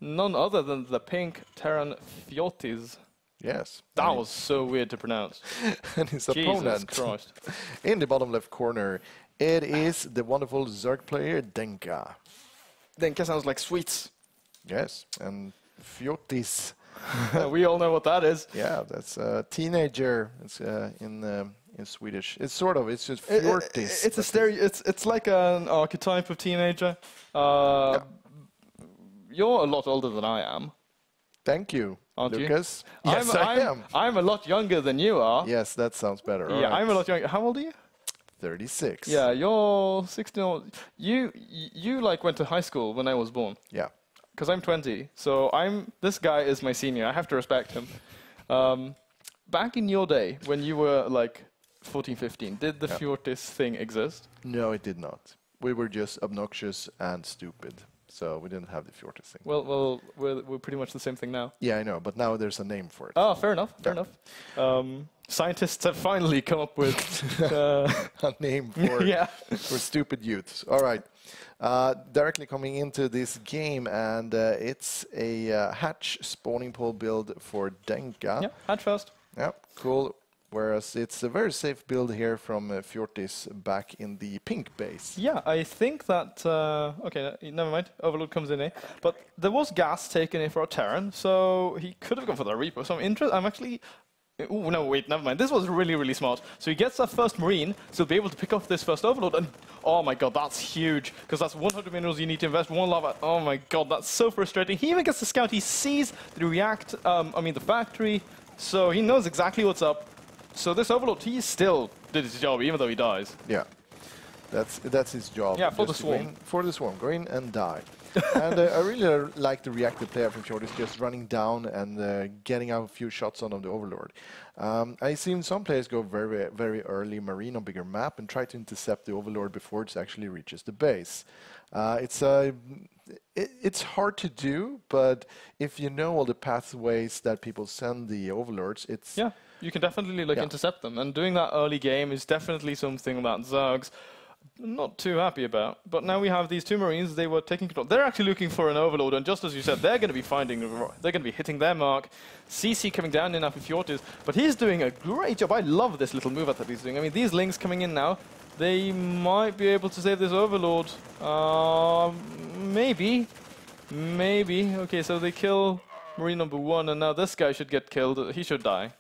none other than the pink Terran Ftis. Yes. That was so weird to pronounce. And his opponent, Christ. In the bottom left corner, it is the wonderful Zerg player, Denka. Denka sounds like sweets. Yes, and Ftis. We all know what that is. Yeah, that's a teenager. It's in Swedish. It's sort of. It's just Ftis. It's a It's like an archetype of teenager. You're a lot older than I am. Thank you, aren't Lucas. You? Yes, I am. I'm a lot younger than you are. Yes, that sounds better. Yeah, right. I'm a lot younger. How old are you? 36. Yeah, you're 16. You went to high school when I was born. Yeah. Because I'm 20, so this guy is my senior. I have to respect him. Back in your day, when you were like 14, 15, did the Ftis thing exist? No, it did not. We were just obnoxious and stupid. So we didn't have the Fjortis thing. Well, we're pretty much the same thing now. Yeah, I know, but now there's a name for it. Oh, fair enough. Fair enough. Scientists have finally come up with a name for for stupid youths. All right. Directly coming into this game, and it's a hatch spawning pool build for Denka. Yeah, hatch first. Yeah, cool. Whereas it's a very safe build here from Fjortis back in the pink base. Yeah, I think that... okay, never mind. Overload comes in here. But there was gas taken in for a Terran, so he could have gone for the Reaper. So I'm actually... Oh, no, wait, never mind. This was really, really smart. So he gets that first Marine, so he'll be able to pick off this first Overload. And, oh my god, that's huge. Because that's 100 minerals you need to invest, 1 lava. Oh my god, that's so frustrating. He even gets the scout. He sees the the factory. So he knows exactly what's up. So this Overlord, he still did his job, even though he dies. Yeah, that's his job. Yeah, for the swarm. For the swarm, go in and die. And I really like the reactive player from Fjortis just running down and getting out a few shots on the Overlord. I've seen some players go very, very early Marine on bigger map and try to intercept the Overlord before it actually reaches the base. It's hard to do, but if you know all the pathways that people send the Overlords, it's... Yeah, you can definitely intercept them. And doing that early game is definitely something that Zerg's not too happy about. But now we have these 2 Marines, they were taking control. They're actually looking for an Overlord, and just as you said, they're going to be hitting their mark. CC coming down in after Fjortis, but he's doing a great job. I love this little move that he's doing. I mean, these Lings coming in now, they might be able to save this Overlord. Maybe. Okay, so they kill Marine number 1, and now this guy should get killed. He should die.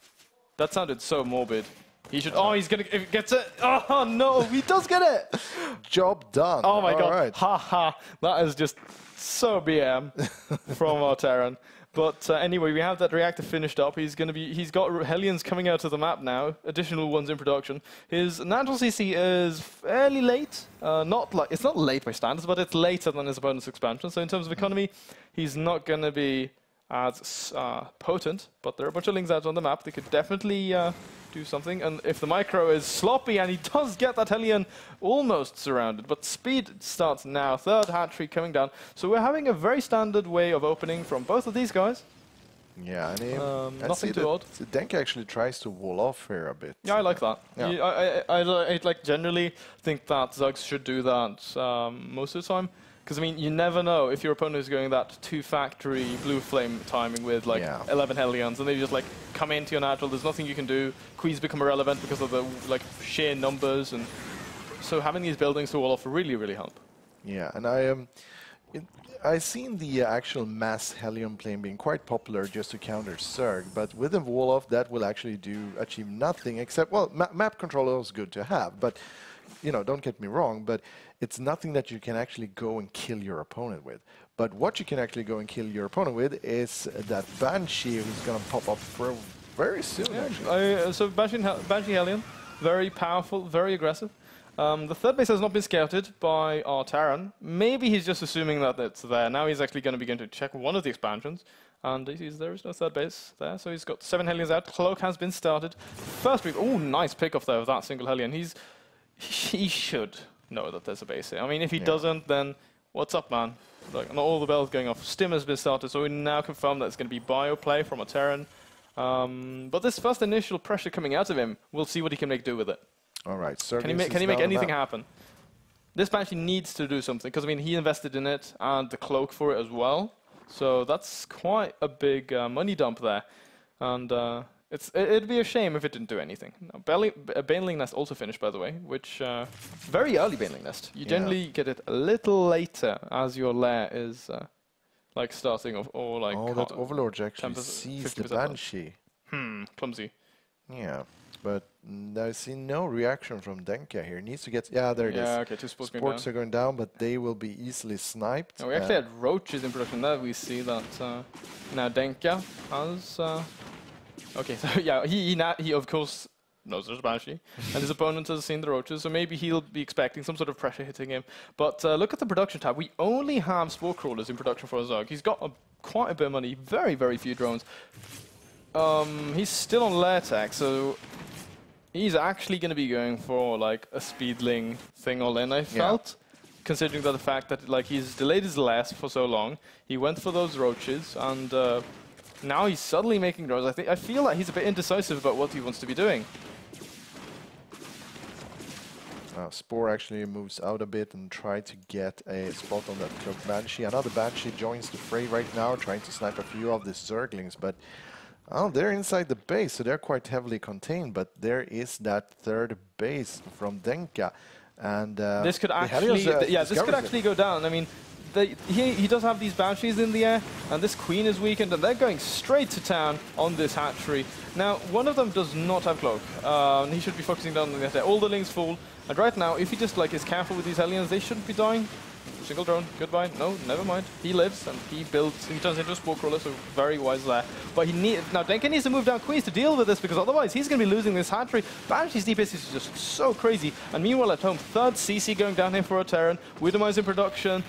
That sounded so morbid. He should... Oh, he's gonna... Gets it! Oh, no! He does get it! Job done. Oh, my god. Right. Ha ha. That is just so BM from our Terran. But anyway, we have that reactor finished up. He's got Hellions coming out of the map now. Additional ones in production. His natural CC is fairly late. It's not late by standards, but it's later than his opponent's expansion. So in terms of economy, he's not going to be as potent. But there are a bunch of Lings out on the map. They could definitely do something. And if the micro is sloppy, and he does get that Hellion almost surrounded, but speed starts now. 3rd hatchery coming down. So we're having a very standard way of opening from both of these guys. Yeah, and nothing too odd. Denka actually tries to wall off here a bit. Yeah, I like that. Yeah. I like generally think that Zugs should do that most of the time. Because, I mean, you never know if your opponent is going that 2-factory blue flame timing with, 11 Hellions, and they just, come into your natural. There's nothing you can do. Queens become irrelevant because of the, sheer numbers. And so having these buildings to wall off really, really help. Yeah, and I've seen the actual mass Hellion plane being quite popular just to counter Zerg, but with a wall off, that will actually achieve nothing except, well, map control is good to have, but, don't get me wrong, but it's nothing that you can actually go and kill your opponent with. But what you can actually go and kill your opponent with is that Banshee who's going to pop up for very soon, actually. So Banshee Hellion, very powerful, very aggressive. The 3rd base has not been scouted by our Terran. Maybe he's just assuming that it's there. Now he's actually going to check one of the expansions. And there is no 3rd base there, so he's got 7 Hellions out. Cloak has been started. First week, oh, nice pick-off there of that single Hellion. He should know that there's a base here. I mean, if he doesn't, then what's up, man? Not all the bells going off. Stim has been started, so we now confirm that it's going to be bio play from a Terran. But this first initial pressure coming out of him, we'll see what he can make do with it. All right. Can he make anything happen? This Banshee needs to do something, because, I mean, he invested in it and the cloak for it as well. So that's quite a big money dump there. And it'd be a shame if it didn't do anything. Baneling Nest also finished, by the way, which very early Baneling Nest. You generally get it a little later as your lair is starting off, or that Overlord actually sees the Banshee. Clumsy. Yeah, but I see no reaction from Denka here. Needs to get... Yeah, there it is. Yeah, okay, 2 sports are going down, but they will be easily sniped. We actually had roaches in production there. We see that now Denka has... Okay, so yeah, he of course knows there's a Banshee, and his opponent has seen the roaches, so maybe he'll be expecting some sort of pressure hitting him. But look at the production tab. We only have Spore Crawlers in production for Zerg. He's got quite a bit of money, very, very few drones. He's still on lair tech, so he's actually going to be going for a speedling thing all in, I felt. considering the fact that like he's delayed his last for so long. He went for those roaches, and now he's suddenly making drones. I feel like he's a bit indecisive about what he wants to be doing. Spore actually moves out a bit and tries to get a spot on that cloaked Banshee. Another Banshee joins the fray right now, trying to snipe a few of the Zerglings, but they're inside the base, so they're quite heavily contained. But there is that third base from Denka, and this could actually, this could actually go down. I mean, he does have these Banshees in the air, and this Queen is weakened, and they're going straight to town on this hatchery. Now, one of them does not have Cloak. He should be focusing down on the attack. All the Lings full, and right now, if he just like is careful with these Hellions, they shouldn't be dying. Single drone, goodbye. No, never mind. He lives, and he builds, he turns into a Spore Crawler, so very wise there. But now Denka needs to move down Queens to deal with this, because otherwise he's going to be losing this hatchery. Banshee's DPS is just so crazy. And meanwhile at home, third CC going down here for a Terran, Widowmize in production,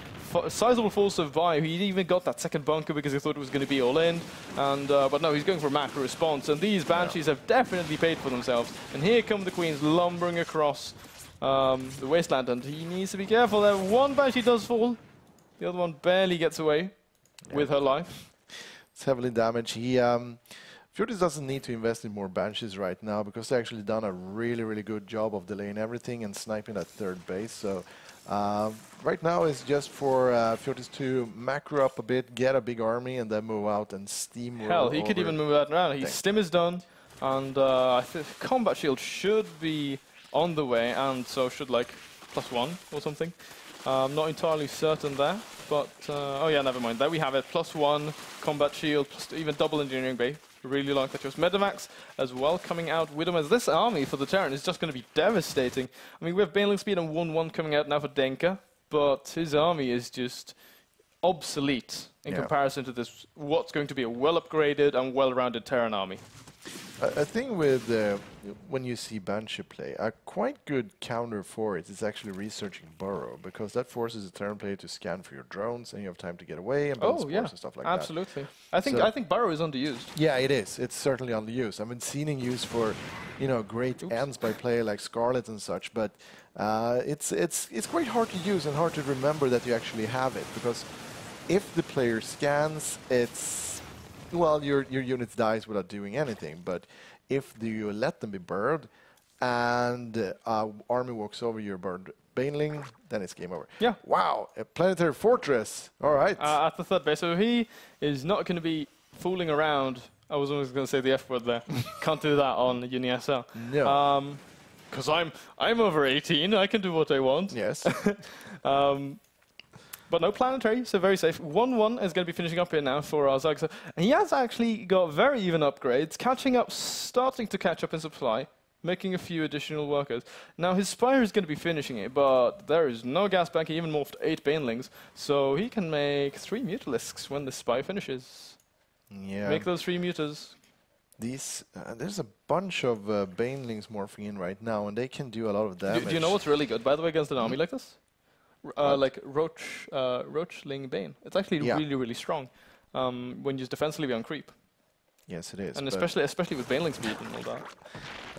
sizable force of Vi. He even got that second bunker because he thought it was going to be all in. And but no, he's going for a macro response, and these Banshees have definitely paid for themselves. And here come the Queens lumbering across the wasteland, and he needs to be careful there. One Banshee does fall, the other one barely gets away with her life. It's heavily damaged. Ftis doesn't need to invest in more Banshees right now because they've actually done a really good job of delaying everything and sniping that third base. So right now it's just for Ftis to macro up a bit, get a big army, and then move out and steamroll. Hell, he could even move that around. His stim is done, and I think combat shield should be on the way, and so should like +1 or something. Not entirely certain there, but oh yeah, never mind. There we have it. +1 combat shield, plus even double engineering bay. Really like that choice. Medivacs as well coming out. Widowmize. This army for the Terran is just going to be devastating. I mean, we have Baneling Speed and 1-1 coming out now for Denka, but his army is just obsolete in comparison to this, what's going to be a well-upgraded and well-rounded Terran army. I think with when you see Banshee play, a quite good counter for it is actually researching Burrow, because that forces a Terran player to scan for your drones, and you have time to get away and build spores and stuff like that. Absolutely. I think Burrow is underused. Yeah, it is. It's certainly underused. I mean, seen in use for great ends by player like Scarlet and such, but it's quite hard to use and hard to remember that you actually have it, because if the player scans, well, your unit dies without doing anything, but if you let them be burned and army walks over your burned Baneling, then it's game over. Yeah. Wow, a planetary fortress. All right. At the third base, so he is not going to be fooling around. I was always going to say the F word there. Can't do that on UniSL. No. Because I'm over 18, I can do what I want. Yes. But no planetary, so very safe. 1-1 is going to be finishing up here now for our Zag. And he has actually got very even upgrades, catching up, starting to catch up in supply, making a few additional workers. Now his Spire is going to be finishing it, but there is no gas bank. He even morphed 8 Banelings, so he can make 3 Mutalisks when the Spire finishes. Yeah. Make those 3 Mutas. These there's a bunch of Banelings morphing in right now, and they can do a lot of damage. Do you know what's really good, by the way, against an army like this? Like Roachling Bane. It's actually really strong when used defensively on creep. Yes, it is. And especially with Baneling speed and all that.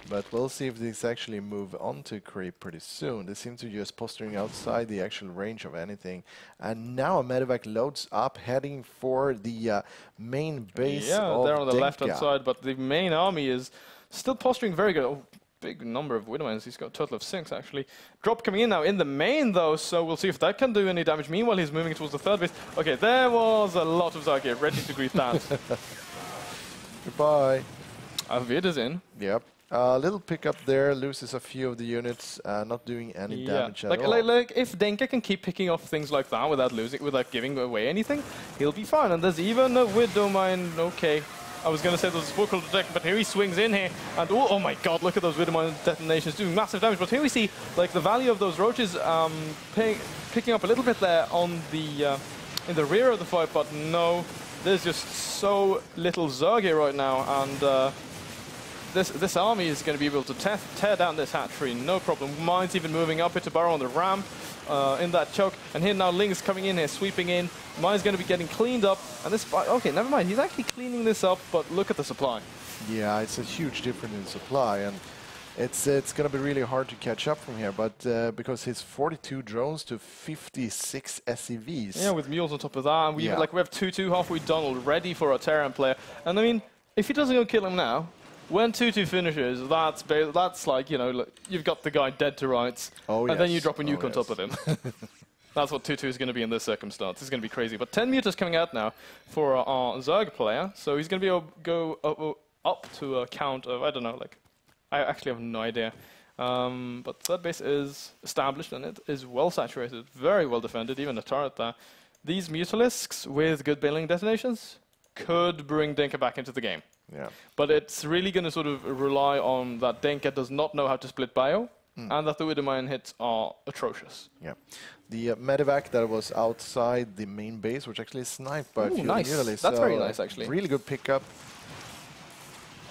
But we'll see if these actually move on to creep pretty soon. They seem to just posturing outside the actual range of anything. And now a medevac loads up, heading for the main base of they're on the Denka. left-hand side, but the main army is still posturing very good. Oh, big number of Widowmines. He's got a total of 6, actually. Drop coming in now in the main, though, so we'll see if that can do any damage. Meanwhile, he's moving towards the third base. Okay, there was a lot of Znergy ready to greet that. Goodbye. Vid is in. Yep. A little pickup there, loses a few of the units, not doing any damage at all. Like if Denka can keep picking off things like that without giving away anything, he'll be fine. And there's even a Widowmine. Okay. I was going to say there's a Spore Crawler detect, but here he swings in here, and oh my god, look at those Widowmine detonations doing massive damage. But here we see like the value of those roaches picking up a little bit there on the in the rear of the fight, but no, there's just so little Znergy right now, and this army is going to be able to tear down this hatchery, no problem. Mine's even moving up into Burrow on the ramp. In that choke, and here now Ling's coming in here, sweeping in. Mine's going to be getting cleaned up, and this, okay, never mind, he's actually cleaning this up, but look at the supply. Yeah, it's a huge difference in supply, and It's going to be really hard to catch up from here, but because his 42 drones to 56 SCVs. Yeah, with mules on top of that, and we have 2-2 halfway done already for a Terran player. And I mean, if he doesn't go kill him now, when 2-2 finishes, that's like, you know, look, you've got the guy dead to rights, and then you drop a nuke on top of him. That's what 2-2 is going to be in this circumstance. It's going to be crazy. But 10 meters coming out now for our Zerg player, so he's going to be able to go up to a count of, I don't know, like, I actually have no idea. But third base is established, and it is well saturated, very well defended, even a turret there. These Mutalisks with good bailing detonations could bring Denka back into the game. Yeah. But it's really going to sort of rely on that Denka does not know how to split bio, and that the Widowmine hits are atrocious. Yeah. The medevac that was outside the main base, which actually sniped by a few Mutalisks. That's very nice, actually. Really good pickup.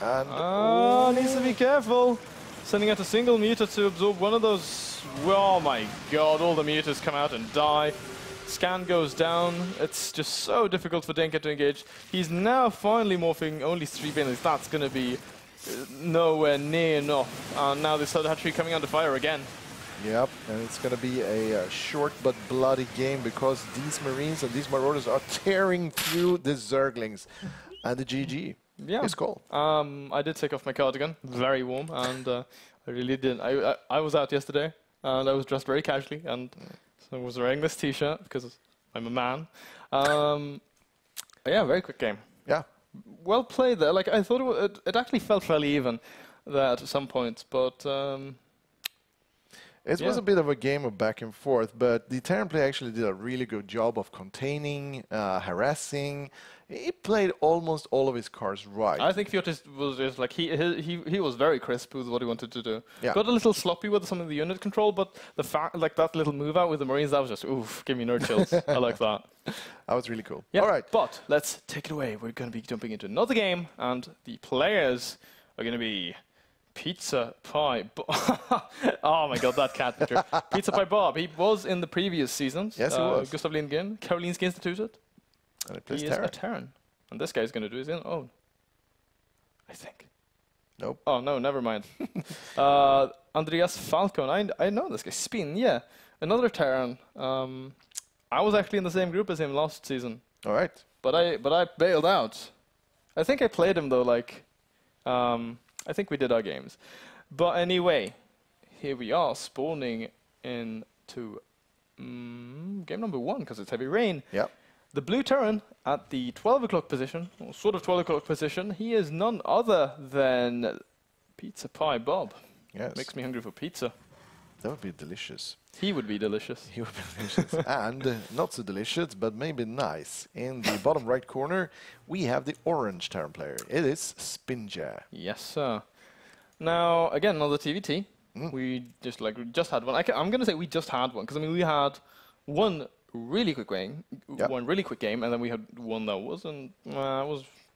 And needs to be careful. Sending out a single muter to absorb one of those. Oh my god, all the muters come out and die. Scan goes down. It's just so difficult for Denka to engage. He's now finally morphing only 3 bins. That's going to be nowhere near enough. Now this other hatchery coming under fire again. Yep, and it's going to be a short but bloody game because these Marines and these Marauders are tearing through the Zerglings. And the GG. Yeah. It's cool. I did take off my cardigan, very warm, and I really didn't. I was out yesterday, and I was dressed very casually, and so I was wearing this T-shirt because I'm a man. Yeah, very quick game. Yeah. Well played there. Like I thought it actually felt fairly even there at some points, but it was a bit of a game of back and forth, but the Terran player actually did a really good job of containing, harassing. He played almost all of his cards right. I think Ftis was just like he was very crisp with what he wanted to do. Yeah. Got a little sloppy with some of the unit control, but the fact like that little move out with the Marines, that was just oof, give me nerd chills. I like that. That was really cool. Yeah, all right, but let's take it away. We're going to be jumping into another game, and the players are going to be Pizza Pie. Oh my god, that cat picture. Pizza Pie Bob. He was in the previous seasons. Yes, he was. Gustav Lindgren, Karolinska Institutet. And it plays He Terran. is a Terran. And this guy's going to do his own. I think. Nope. Oh, no, never mind. Andreas Falcon. I know this guy. Spin, yeah. Another Terran. I was actually in the same group as him last season. All right. But I bailed out. I think I played him, though, like... I think we did our games. But anyway, here we are, spawning into game number 1, because it's heavy rain. Yep. The blue Terran at the 12 o'clock position, or sort of 12 o'clock position, he is none other than Pizza Pie Bob. Yes. Makes me hungry for pizza. That would be delicious. He would be delicious. He would be delicious. And not so delicious, but maybe nice. In the bottom right corner, we have the orange Terran player. It is Spinger. Yes, sir. Now, again, another TVT. We just had one. I'm going to say we just had one, because I mean, we had one really quick game, and then we had one that was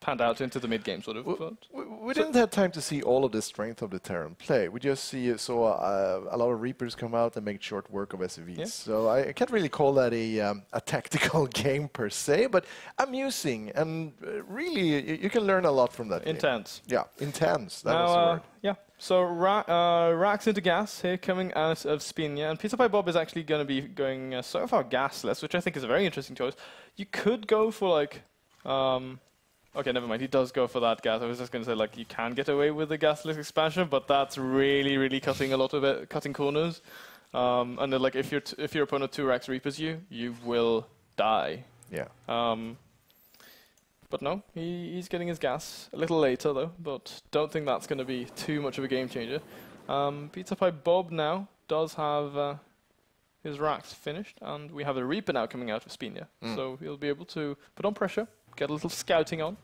panned out into the mid game, sort of. We didn't have time to see all of the strength of the Terran play. We just saw a lot of Reapers come out and make short work of SCVs. Yeah. So I can't really call that a tactical game per se, but amusing, and really you can learn a lot from that. Intense. Game. Yeah, intense. That was the word. Yeah. So racks into gas here coming out of Spinger, and Pizza Pie Bob is actually going to be going so far gasless, which I think is a very interesting choice. You could go for like, okay, never mind. He does go for that gas. I was just going to say like you can get away with the gasless expansion, but that's really cutting a lot of it, cutting corners. And then, like if your opponent 2 racks Reapers you will die. Yeah. But no, he's getting his gas a little later, though, but don't think that's going to be too much of a game changer. Pizza Pie Bob now does have his racks finished, and we have a Reaper now coming out of Spinger. So he'll be able to put on pressure, get a little scouting on.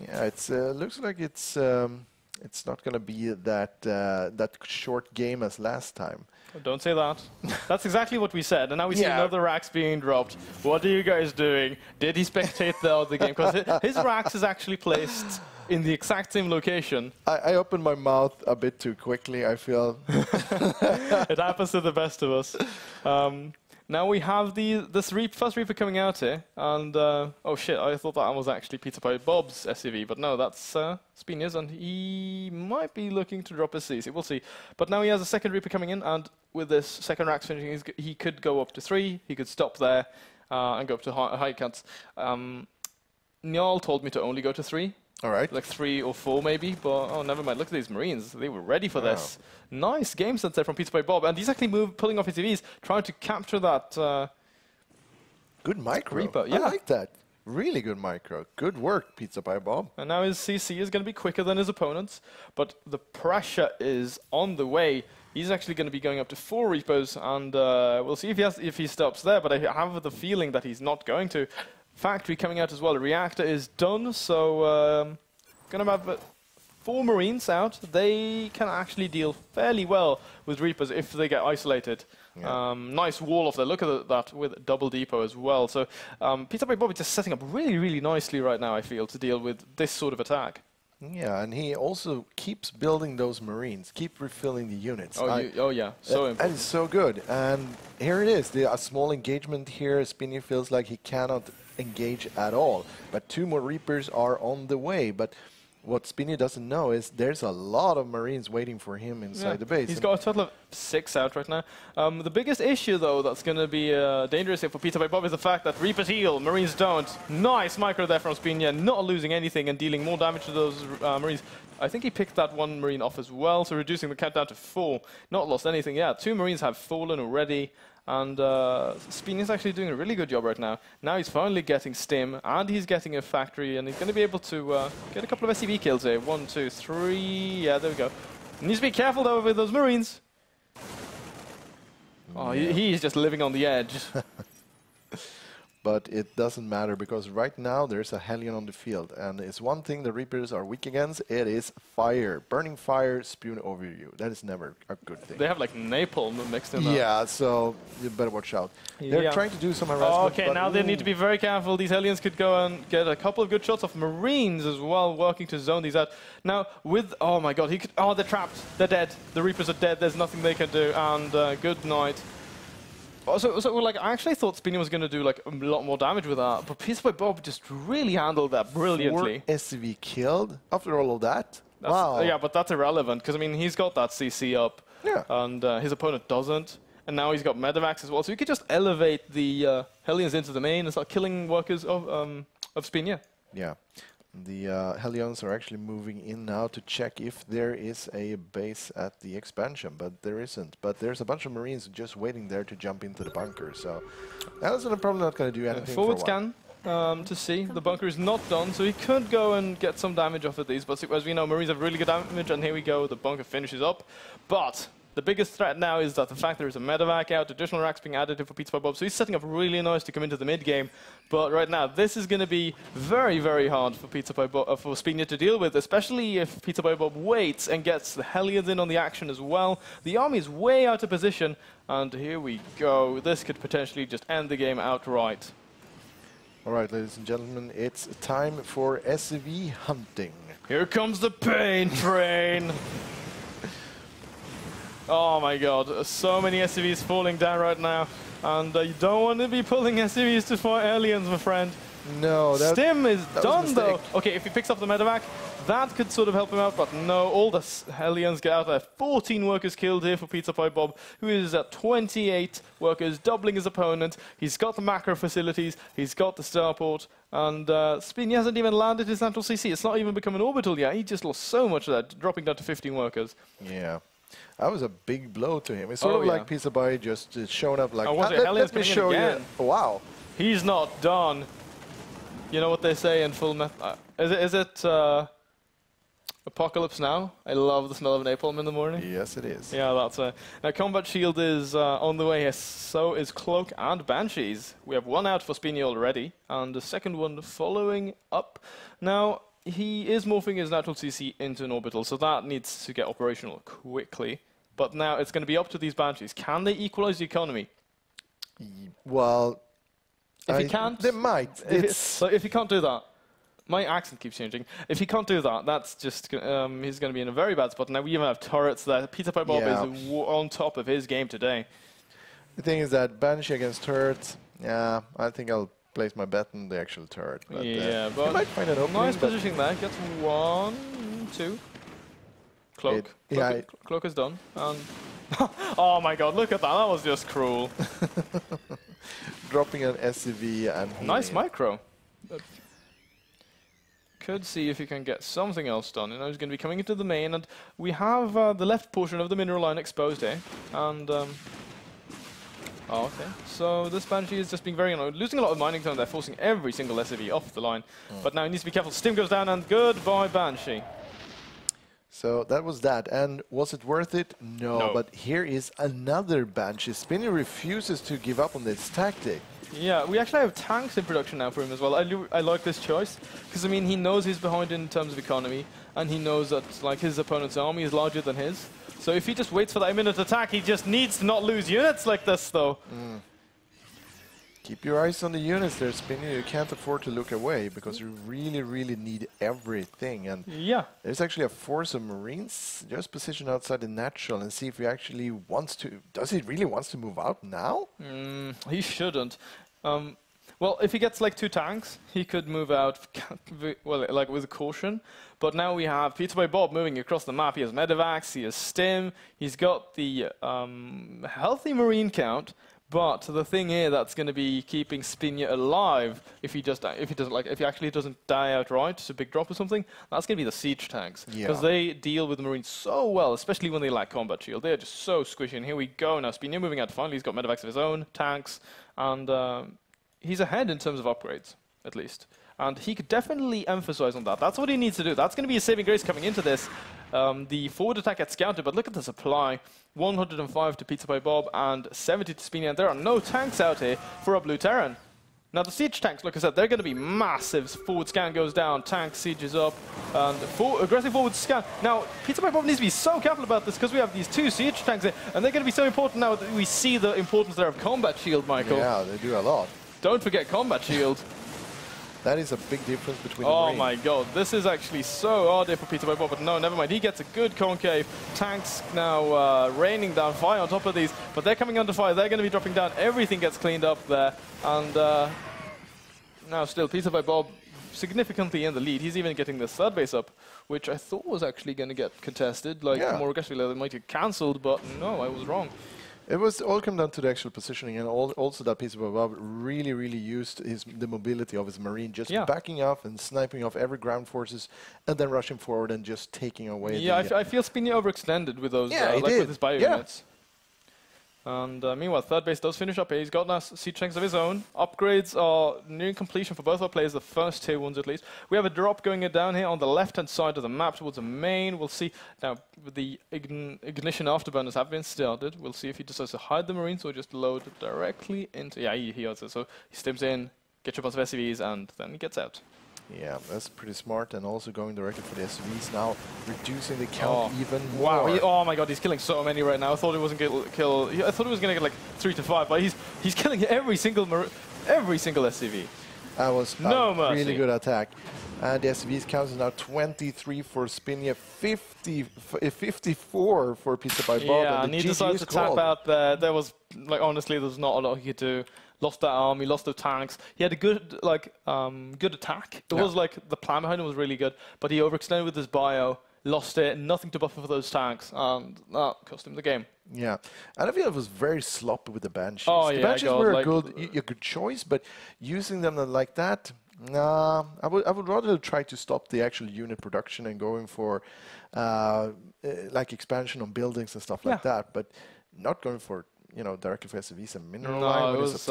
Yeah, it looks like it's not going to be that short game as last time. Oh, don't say that. That's exactly what we said, and now we see another racks being dropped. What are you guys doing? Did he spectate the game? Because his racks is actually placed in the exact same location. I opened my mouth a bit too quickly, I feel. It happens to the best of us. Now we have this first Reaper coming out here, and oh shit, I thought that was actually Pizza Pie Bob's SCV, but no, that's Spinger's, and he might be looking to drop his CC, we'll see. But now he has a second Reaper coming in, and with this second rack finishing, he could go up to 3, he could stop there, and go up to high cuts. Njal told me to only go to 3. All right. Like 3 or 4 maybe, but oh, never mind. Look at these Marines. They were ready for this. Nice game sense there from Pizza Pie Bob. And he's actually pulling off his EVs, trying to capture that. Good micro. Reaper. Yeah. I like that. Really good micro. Good work, Pizza Pie Bob. And now his CC is going to be quicker than his opponents, but the pressure is on the way. He's actually going to be going up to 4 Reapers, and we'll see if he stops there, but I have the feeling that he's not going to. Factory coming out as well. The reactor is done, so going to have 4 Marines out. They can actually deal fairly well with Reapers if they get isolated. Yeah. Nice wall off there. Look at that with double depot as well. So Pizza Pie Bob is just setting up really, really nicely right now, I feel, to deal with this sort of attack. Yeah, and he also keeps building those Marines, keep refilling the units. Oh yeah, so important. That is so good. And here it is, a small engagement here. Spinger feels like he cannot engage at all. But 2 more Reapers are on the way. But what Spinger doesn't know is there's a lot of Marines waiting for him inside the base. He's got a total of 6 out right now. The biggest issue, though, that's going to be dangerous here for Pizza Pie Bob is the fact that Reapers heal, Marines don't. Nice micro there from Spinger, not losing anything and dealing more damage to those Marines. I think he picked that 1 Marine off as well, so reducing the count down to 4. Not lost anything. Yeah, 2 Marines have fallen already. And Spinger's actually doing a really good job right now. Now he's finally getting Stim, and he's getting a factory, and he's going to be able to get a couple of SCV kills here. 1, 2, 3. Yeah, there we go. Needs to be careful, though, with those Marines. Oh, he's just living on the edge. But it doesn't matter, because right now there's a Hellion on the field, and it's one thing the Reapers are weak against, it is fire. Burning fire spewing over you. That is never a good thing. They have like napalm mixed in there. Yeah, so you better watch out. They're trying to do some harassment. Okay, now they need to be very careful. These Hellions could go and get a couple of good shots of Marines as well, working to zone these out. Now, with... Oh my god, he could... Oh, they're trapped. They're dead. The Reapers are dead. There's nothing they can do. And good night. So like, I actually thought Spinger was going to do like a lot more damage with that, but Pizza Pie Bob just really handled that brilliantly. 4 SCV killed after all of that? Wow. Yeah, but that's irrelevant, because I mean, he's got that CC up, and his opponent doesn't, and now he's got medevacs as well, so you could just elevate the Hellions into the main and start killing workers of Spinger. Yeah. The Hellions are actually moving in now to check if there is a base at the expansion, but there isn't. But there's a bunch of Marines just waiting there to jump into the bunker, so that's probably not going to do anything forward for a while. scan to see. The bunker is not done, so he could go and get some damage off of these, but as we know, Marines have really good damage, and here we go, the bunker finishes up. But the biggest threat now is that the fact there is a medevac out, additional racks being added for Pizza Pie Bob, so he's setting up really nice to come into the mid-game. But right now, this is going to be very, very hard for Pizza Pie Bob, for Spinger to deal with, especially if Pizza Pie Bob waits and gets the Hellions in on the action as well. The army is way out of position, and here we go. This could potentially just end the game outright. All right, ladies and gentlemen, it's time for SCV hunting. Here comes the pain train. Oh my god, so many SCVs falling down right now, and you don't want to be pulling SCVs to fight aliens, my friend. No, Stim is done though. Okay, if he picks up the medevac, that could sort of help him out, but no, all the Hellions get out there. 14 workers killed here for Pizza Pie Bob, who is at 28 workers, doubling his opponent. He's got the macro facilities, he's got the starport, and Spinger hasn't even landed his natural CC. It's not even become an orbital yet. He just lost so much of that, dropping down to 15 workers. Yeah. That was a big blow to him. It's sort of like Pizza Pie just showing up like, let me show you. Wow. He's not done. You know what they say in full is it Apocalypse Now? I love the smell of napalm in the morning. Yes, it is. Yeah, that's now Combat Shield is on the way here, so is Cloak and Banshees. We have 1 out for Spinger already, and the second one following up. Now, he is morphing his natural CC into an orbital, so that needs to get operational quickly. But now it's going to be up to these Banshees. Can they equalize the economy? Well, if he can't, they might. So if he can't do that, my accent keeps changing. If he can't do that, that's just he's going to be in a very bad spot. Now we even have turrets there. Pizza Pie Bob is on top of his game today. The thing is that Banshee against turret, yeah, I think I'll place my bet on the actual turret. But, yeah, but you might find an opening. Nice positioning there. Gets 1, 2. Cloak. Cloak is done. And oh my god, look at that. That was just cruel. Dropping an SCV and nice micro. Could see if you can get something else done. You know, he's going to be coming into the main, and we have the left portion of the mineral line exposed here. And oh, okay. So this Banshee is just being very annoyed, losing a lot of mining time there, forcing every single SCV off the line. But now he needs to be careful. Stim goes down, and goodbye Banshee. So that was that. And was it worth it? No. But here is another Banshee. Spinger refuses to give up on this tactic. Yeah, we actually have tanks in production now for him as well. I like this choice, because I mean, he knows he's behind in terms of economy, and he knows that like his opponent's army is larger than his. So if he just waits for that imminent attack, he just needs to not lose units like this, though. Keep your eyes on the units there, Spinger. You can't afford to look away, because you really, really need everything. And yeah, there's actually a force of Marines just positioned outside the natural, and see if he actually wants to. Does he really wants to move out now? He shouldn't. Well, if he gets like 2 tanks, he could move out, well, like with caution. But now we have Pizza by Bob moving across the map. He has Medivacs, he has Stim, he's got the healthy Marine count. But the thing here that's going to be keeping Spinger alive, if he actually doesn't die outright, it's a big drop or something, that's going to be the siege tanks, because they deal with the Marines so well, especially when they lack combat shield. They're just so squishy. And here we go now. Spinger moving out finally. He's got Medivacs of his own, tanks, and he's ahead in terms of upgrades, at least. And he could definitely emphasize on that. That's what he needs to do. That's going to be a saving grace coming into this. The forward attack gets countered, but look at the supply. 105 to Pizza by Bob and 70 to Spinger. And there are no tanks out here for a blue Terran. Now the siege tanks, like I said, they're going to be massive. Forward scan goes down, tank sieges up, and aggressive forward scan. Now, Pizza by Bob needs to be so careful about this, because we have these 2 siege tanks here, and they're going to be so important now that we see the importance there of combat shield, Michael. Yeah, they do a lot. Don't forget combat shield. That is a big difference between the Oh my god, this is actually so hard here for Pizza by Bob, but no, never mind. He gets a good concave. Tanks now raining down fire on top of these, but they're coming under fire. They're going to be dropping down. Everything gets cleaned up there. And now still, Pizza by Bob significantly in the lead. He's even getting this third base up, which I thought was actually going to get contested. Like, more aggressively, they might get cancelled, but no, I was wrong. It was all come down to the actual positioning, and also that Pizza by Bob really, really used the mobility of his Marine, just backing off and sniping off every ground forces, and then rushing forward and just taking away. Yeah, I feel Spinger overextended with those, with his bio units. And meanwhile, third base does finish up here. He's got now siege tanks of his own. Upgrades are nearing completion for both our players, the first tier ones at least. We have a drop going down here on the left-hand side of the map towards the main. We'll see now the ignition afterburners have been started. We'll see if he decides to hide the Marines or just load directly into... Yeah, he hides it. So he stims in, gets your bunch of SCVs, and then he gets out. Yeah, that's pretty smart, and also going directly for the SCVs now, reducing the count even more. Wow! Oh my God, he's killing so many right now. I thought he wasn't going to kill. I thought he was going to get like 3 to 5, but he's killing every single SCV. That was no a really good attack. And the SCVs count is now 23 for Spinger, 54 for Pizza by Bob. Yeah, and he decided to tap out there. There was, like, honestly, there's not a lot he could do. Lost that army, lost the tanks. He had a good, good attack. It was like the plan behind him was really good, but he overextended with his bio, lost it, nothing to buffer for those tanks, and that cost him the game. Yeah, and I feel it was very sloppy with the Banshees. Oh, the Banshees were a good choice, but using them like that, nah, I would rather try to stop the actual unit production and going for like expansion on buildings and stuff like that, but not going for directly for SCVs and mineral line. It was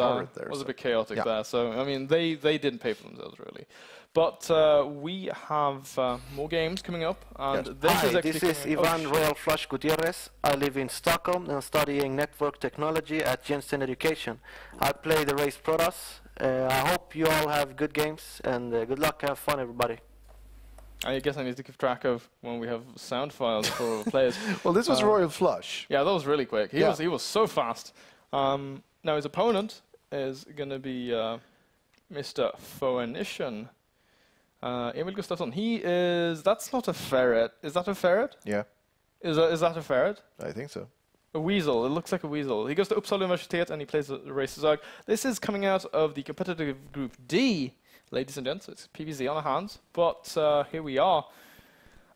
a bit chaotic there. So I mean, they didn't pay for themselves really. But we have more games coming up, and this is Ivan Royal Flush Gutierrez. I live in Stockholm and studying network technology at Jansson Education. I play the race Protoss. I hope you all have good games, and good luck. Have fun, everybody. I guess I need to keep track of when we have sound files for players. Well, this was Royal Flush. Yeah, that was really quick. He was so fast. Now his opponent is going to be Mr Phoenician. Emil Gustafsson. That's not a ferret. Is that a ferret? Yeah. Is that a ferret? I think so. A weasel. It looks like a weasel. He goes to Uppsala Universitet and he plays the race Zerg. This is coming out of the competitive group D, ladies and gents. It's PVZ on our hands. But here we are.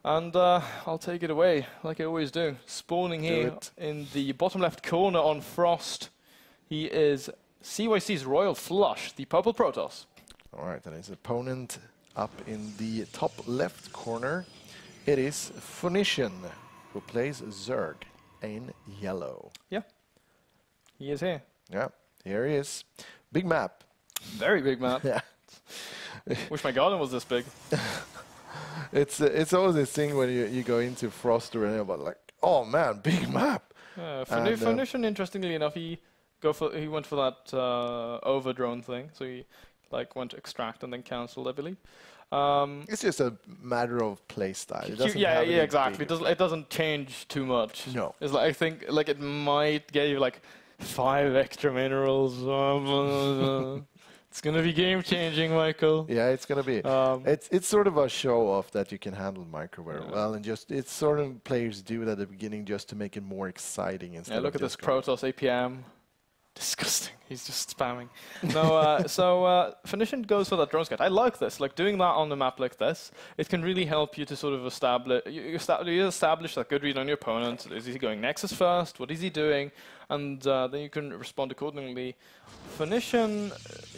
And I'll take it away, like I always do. Spawning here in the bottom left corner on Frost. He is CYC's Royal Flush, the purple Protoss. All right, and his opponent up in the top left corner, it is Phoenician, who plays Zerg in yellow. Yeah, he is here. Yeah, here he is. Big map. Very big map. Yeah. Wish my garden was this big. It's always this thing when you go into Frost or anything, but like, oh man, big map. Phoenician, interestingly enough, he went for that overdrone thing, so he like went to extract and then cancelled, I believe. It's just a matter of play style. Yeah, exactly. It doesn't change too much. No. It's like, I think like it might get you like 5 extra minerals. It's gonna be game changing, Michael. Yeah, it's gonna be. It's sort of a show off that you can handle micro very well, and just it's sort of players do it at the beginning just to make it more exciting. Instead look of at this Protoss APM. Disgusting. He's just spamming. No, so Phoenician goes for that drone scout. I like this. Like doing that on a map like this, it can really help you to sort of establish that good read on your opponent. Is he going Nexus first? What is he doing? And then you can respond accordingly. Phoenician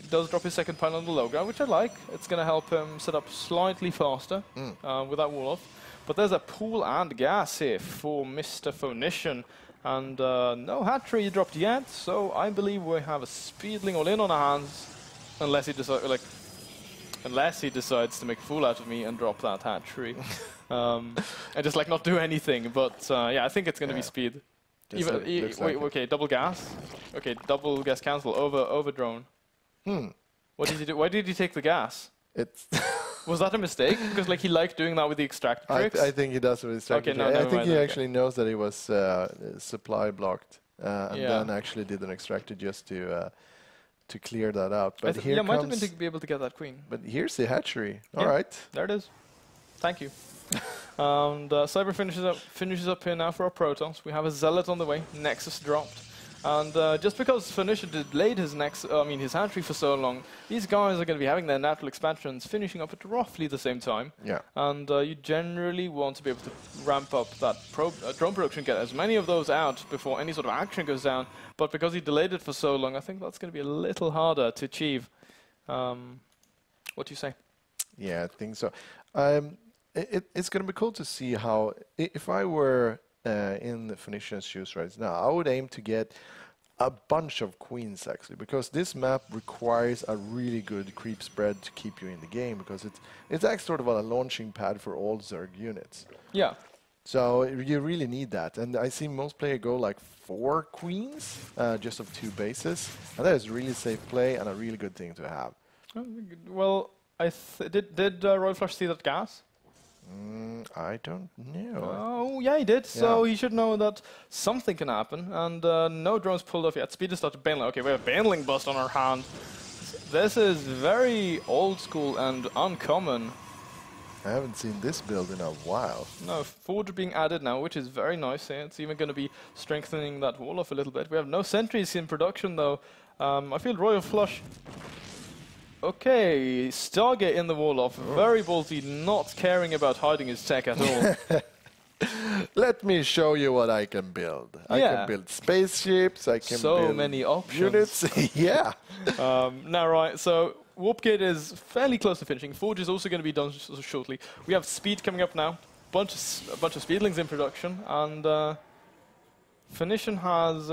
does drop his second pile on the low ground, which I like. It's going to help him set up slightly faster with that wall off. But there's a pool and gas here for Mr. Phoenician. And no hatchery dropped yet, so I believe we have a Speedling all in on our hands, unless he decides to make a fool out of me and drop that hatchery, and just like not do anything. But yeah, I think it's going to be speed. Okay, double gas. Okay, double gas cancel over drone. What did he do? Why did he take the gas? Was that a mistake? Because like he liked doing that with the extract tricks? I think he does with the extract tricks. I think he actually knows that he was supply blocked and then actually did an extractor just to clear that out. But here might have been to be able to get that queen. But here's the hatchery. All right. There it is. Thank you. And Cyber finishes up here now for our Protoss. We have a Zealot on the way. Nexus dropped. And just because Phoenician delayed his his hatchery for so long, these guys are going to be having their natural expansions finishing up at roughly the same time. Yeah. And you generally want to be able to ramp up that drone production, get as many of those out before any sort of action goes down. But because he delayed it for so long, I think that's going to be a little harder to achieve. What do you say? Yeah, I think so. It's going to be cool to see how, if I were in the Phoenician's shoes right now, I would aim to get a bunch of queens actually, because this map requires a really good creep spread to keep you in the game, because it's actually sort of a launching pad for all Zerg units. Yeah. So you really need that, and I see most players go like 4 queens just of 2 bases, and that is really safe play and a really good thing to have. Well, did Royal Flush see that gas? I don't know. Oh, yeah, he did. So he should know that something can happen. And no drones pulled off yet. Speed is started baneling. Okay, we have a baneling bust on our hand. This is very old school and uncommon. I haven't seen this build in a while. No, Forge being added now, which is very nice. Yeah? It's even going to be strengthening that wall off a little bit. We have no sentries in production, though. I feel Royal Flush... Okay, Stargate in the wall off. Very ballsy, not caring about hiding his tech at all. Let me show you what I can build. I can build spaceships, I can build... So many options. Units, yeah. Now, right, so Warp Gate is fairly close to finishing. Forge is also going to be done shortly. We have Speed coming up now. A bunch of Speedlings in production. And Phoenician has...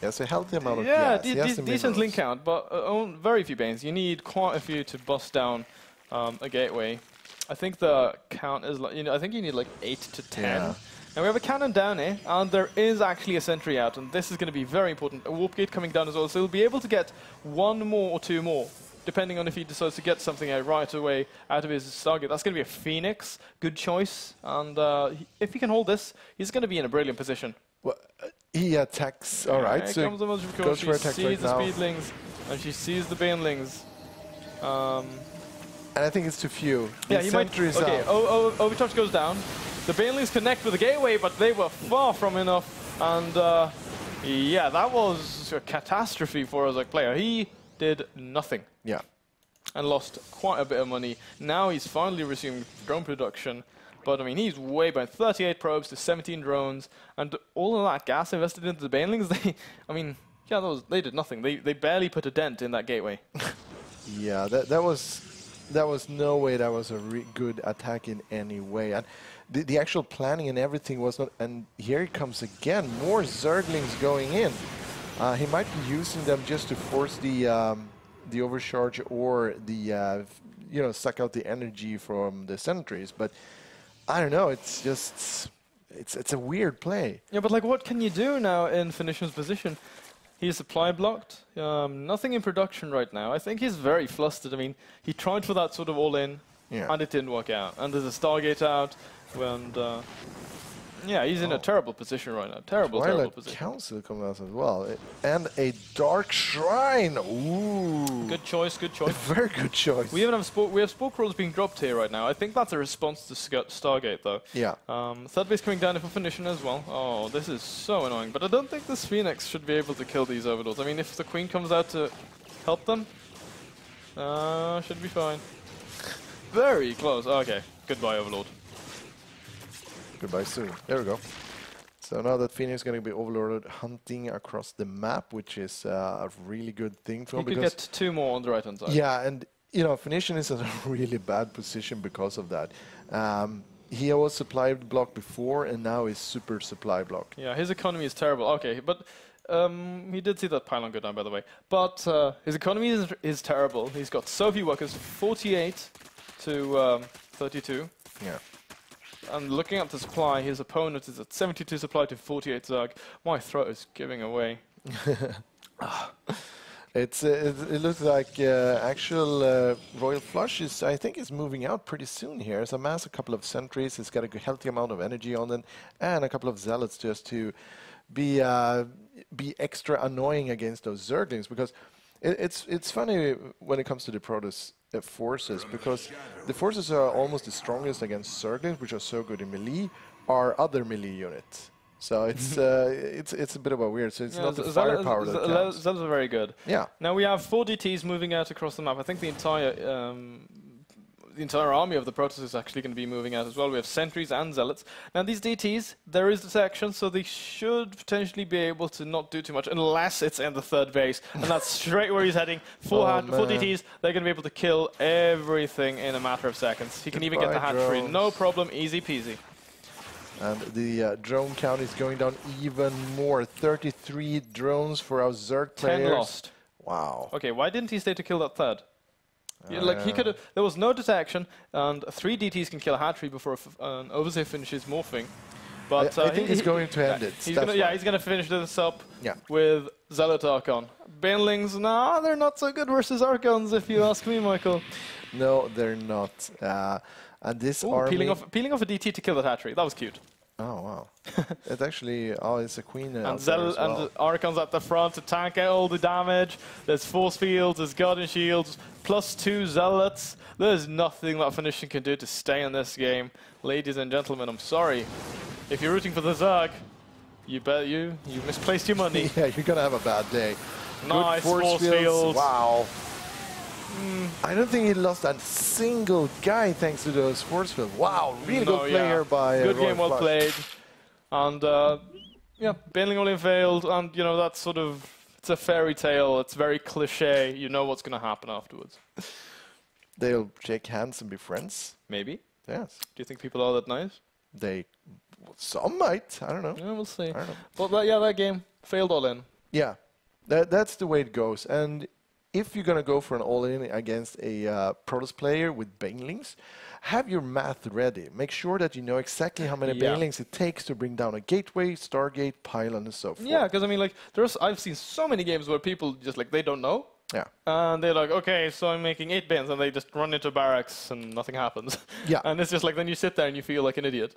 Yes, a healthy amount of gas. Decent link count, but very few banes. You need quite a few to bust down a gateway. I think the count is like, I think you need like 8 to 10. Yeah. Now we have a cannon down here, and there is actually a sentry out, and this is going to be very important. A warp gate coming down as well, so he'll be able to get 1 more or 2 more, depending on if he decides to get something right away out of his target. That's going to be a Phoenix, good choice, and if he can hold this, he's going to be in a brilliant position. Well, he attacks. All right, so goes for attack right now. She sees the Speedlings and she sees the Banelings. And I think it's too few. Yeah, he might. Okay, Overcharge goes down. The Banelings connect with the gateway, but they were far from enough And yeah, that was a catastrophe for us as a player. He did nothing. Yeah. And lost quite a bit of money. Now he's finally resumed drone production. But I mean, he's way behind. 38 probes to 17 drones. And all of that gas invested into the banelings, I mean, yeah, they did nothing. They barely put a dent in that gateway. Yeah, that was no way that was a good attack in any way. And the actual planning and everything was not. And here he comes again, more Zerglings going in. He might be using them just to force the overcharge or the suck out the energy from the sentries. But I don't know. It's just it's a weird play. Yeah, but like, what can you do now in Finish's position? He's supply blocked. Nothing in production right now. I think he's very flustered. I mean, he tried for that sort of all-in, and it didn't work out. And there's a Stargate out, and yeah, he's in a terrible position right now. Terrible position. Council comes out as well, and a Dark Shrine. Ooh, good choice. Good choice. Very good choice. We even have spore crawlers being dropped here right now. I think that's a response to Stargate, though. Yeah. Third base coming down for Finishing as well. Oh, this is so annoying. But I don't think this Phoenix should be able to kill these Overlords. I mean, if the Queen comes out to help them, should be fine. Very close. Okay. Goodbye, Overlord. Goodbye soon. There we go. So now that Phoenix is going to be overloaded hunting across the map, which is a really good thing for him. He could get 2 more on the right-hand side. Yeah, and Finishing is in a really bad position because of that. He was supply block before, and now he's super supply block. Yeah, his economy is terrible. Okay, but he did see that pylon go down, by the way. But his economy is terrible. He's got so few workers, 48 to 32. Yeah. And looking up the supply, his opponent is at 72 supply to 48 Zerg. My throat is giving away. It looks like actual Royal Flush is, I think, is moving out pretty soon here. It's amassed a couple of sentries. It's got a healthy amount of energy on them, and a couple of zealots just to be extra annoying against those Zerglings, because it's funny when it comes to the Protoss forces, because the forces are almost the strongest against Zerglings, which are so good in melee, are other melee units. So it's a bit of a weird. So it's not the firepower that counts. Zealots are very good. Yeah. Now we have 4 DTs moving out across the map. I think the entire army of the Protoss is actually going to be moving out as well. We have sentries and zealots. Now these DTs, there is detection, so they should potentially be able to not do too much, unless it's in the 3rd base. And that's straight where he's heading. 4 DTs, they're going to be able to kill everything in a matter of seconds. He can even get the hatchery, no problem, easy peasy. And the drone count is going down even more. 33 drones for our Zerg players. 10 lost. Wow. Okay, why didn't he stay to kill that 3rd? He could have. There was no detection, and 3 DTs can kill a hatchery before an overseer finishes morphing. But I think he's going to end it. He's going to finish this up with Zealot Archon. Banelings, nah, they're not so good versus Archons, if you ask me, Michael. No, they're not. And this army peeling off a DT to kill that hatchery. That was cute. Oh wow! It's actually it's a queen. And and Archon's at the front to tank out all the damage. There's force fields, there's guardian shields, +2 zealots. There's nothing that Finishing can do to stay in this game, ladies and gentlemen. I'm sorry. If you're rooting for the Zerg, you misplaced your money. Yeah, you're gonna have a bad day. Nice force fields. Wow. I don't think he lost a single guy thanks to those force fields. Wow, really good player by good game, well Flush. played. And yeah, Baneling only failed, and that's sort of, it's a fairy tale. It's very cliche. You know what's going to happen afterwards. They'll shake hands and be friends. Maybe. Yes. Do you think people are that nice? Some might. I don't know. Yeah, we'll see. I don't know. But yeah, that game failed all in. Yeah, that's the way it goes. And if you're going to go for an all-in against a Protoss player with Banelings, have your math ready. Make sure that you know exactly how many Banelings it takes to bring down a gateway, Stargate, pylon, and so forth. Yeah, because I mean, like, I've seen so many games where people just, like, they don't know. Yeah. And they're like, okay, so I'm making 8 bins, and they just run into barracks and nothing happens. Yeah. And it's just like, then you sit there and you feel like an idiot.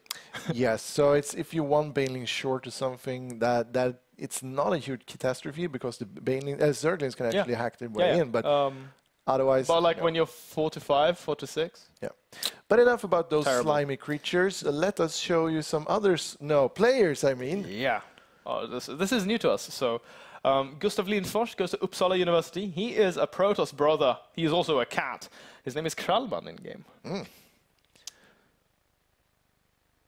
Yes, so it's if you're one Baneling short or something, that it's not a huge catastrophe, because the Baneling, Zerglings can actually hack their way in, but otherwise... But like when you're 4 to 5, 4 to 6? Yeah. But enough about those slimy creatures. Let us show you some others, players, I mean. Yeah. This is new to us. So, Gustav Lindfors goes to Uppsala University. He is a Protoss brother. He is also a cat. His name is Kralman in game.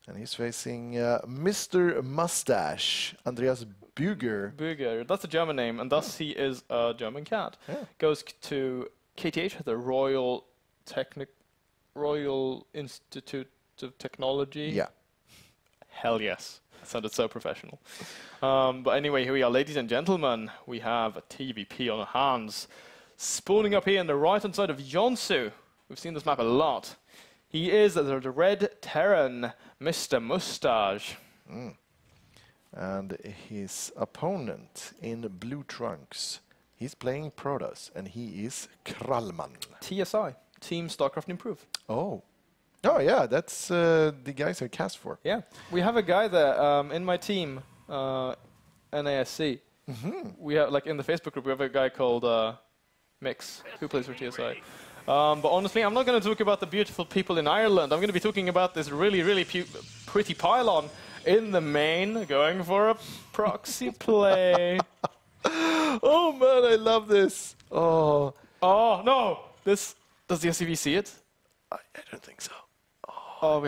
And he's facing Mr Mustache, Andreas Büger. Büger, that's a German name, and thus he is a German cat. Yeah. Goes to KTH, the Royal Institute of Technology. Yeah. Hell yes. That sounded so professional. But anyway, here we are, ladies and gentlemen. We have a TVP on our hands. Spawning up here on the right-hand side of Jansson. We've seen this map a lot. He is the Red Terran, Mr Mustache. And his opponent in blue trunks, he's playing Protoss, and he is Kralman. TSI, Team StarCraft Improve. Oh. Oh, yeah, that's the guys I cast for. Yeah, we have a guy there in my team, NASC. We have, like, in the Facebook group, we have a guy called Mix, who plays for TSI. But honestly, I'm not going to talk about the beautiful people in Ireland. I'm going to be talking about this really, really pretty pylon in the main, going for a proxy play. Oh, man, I love this. Oh. Oh, no! Does the SCV see it? I don't think so. Oh,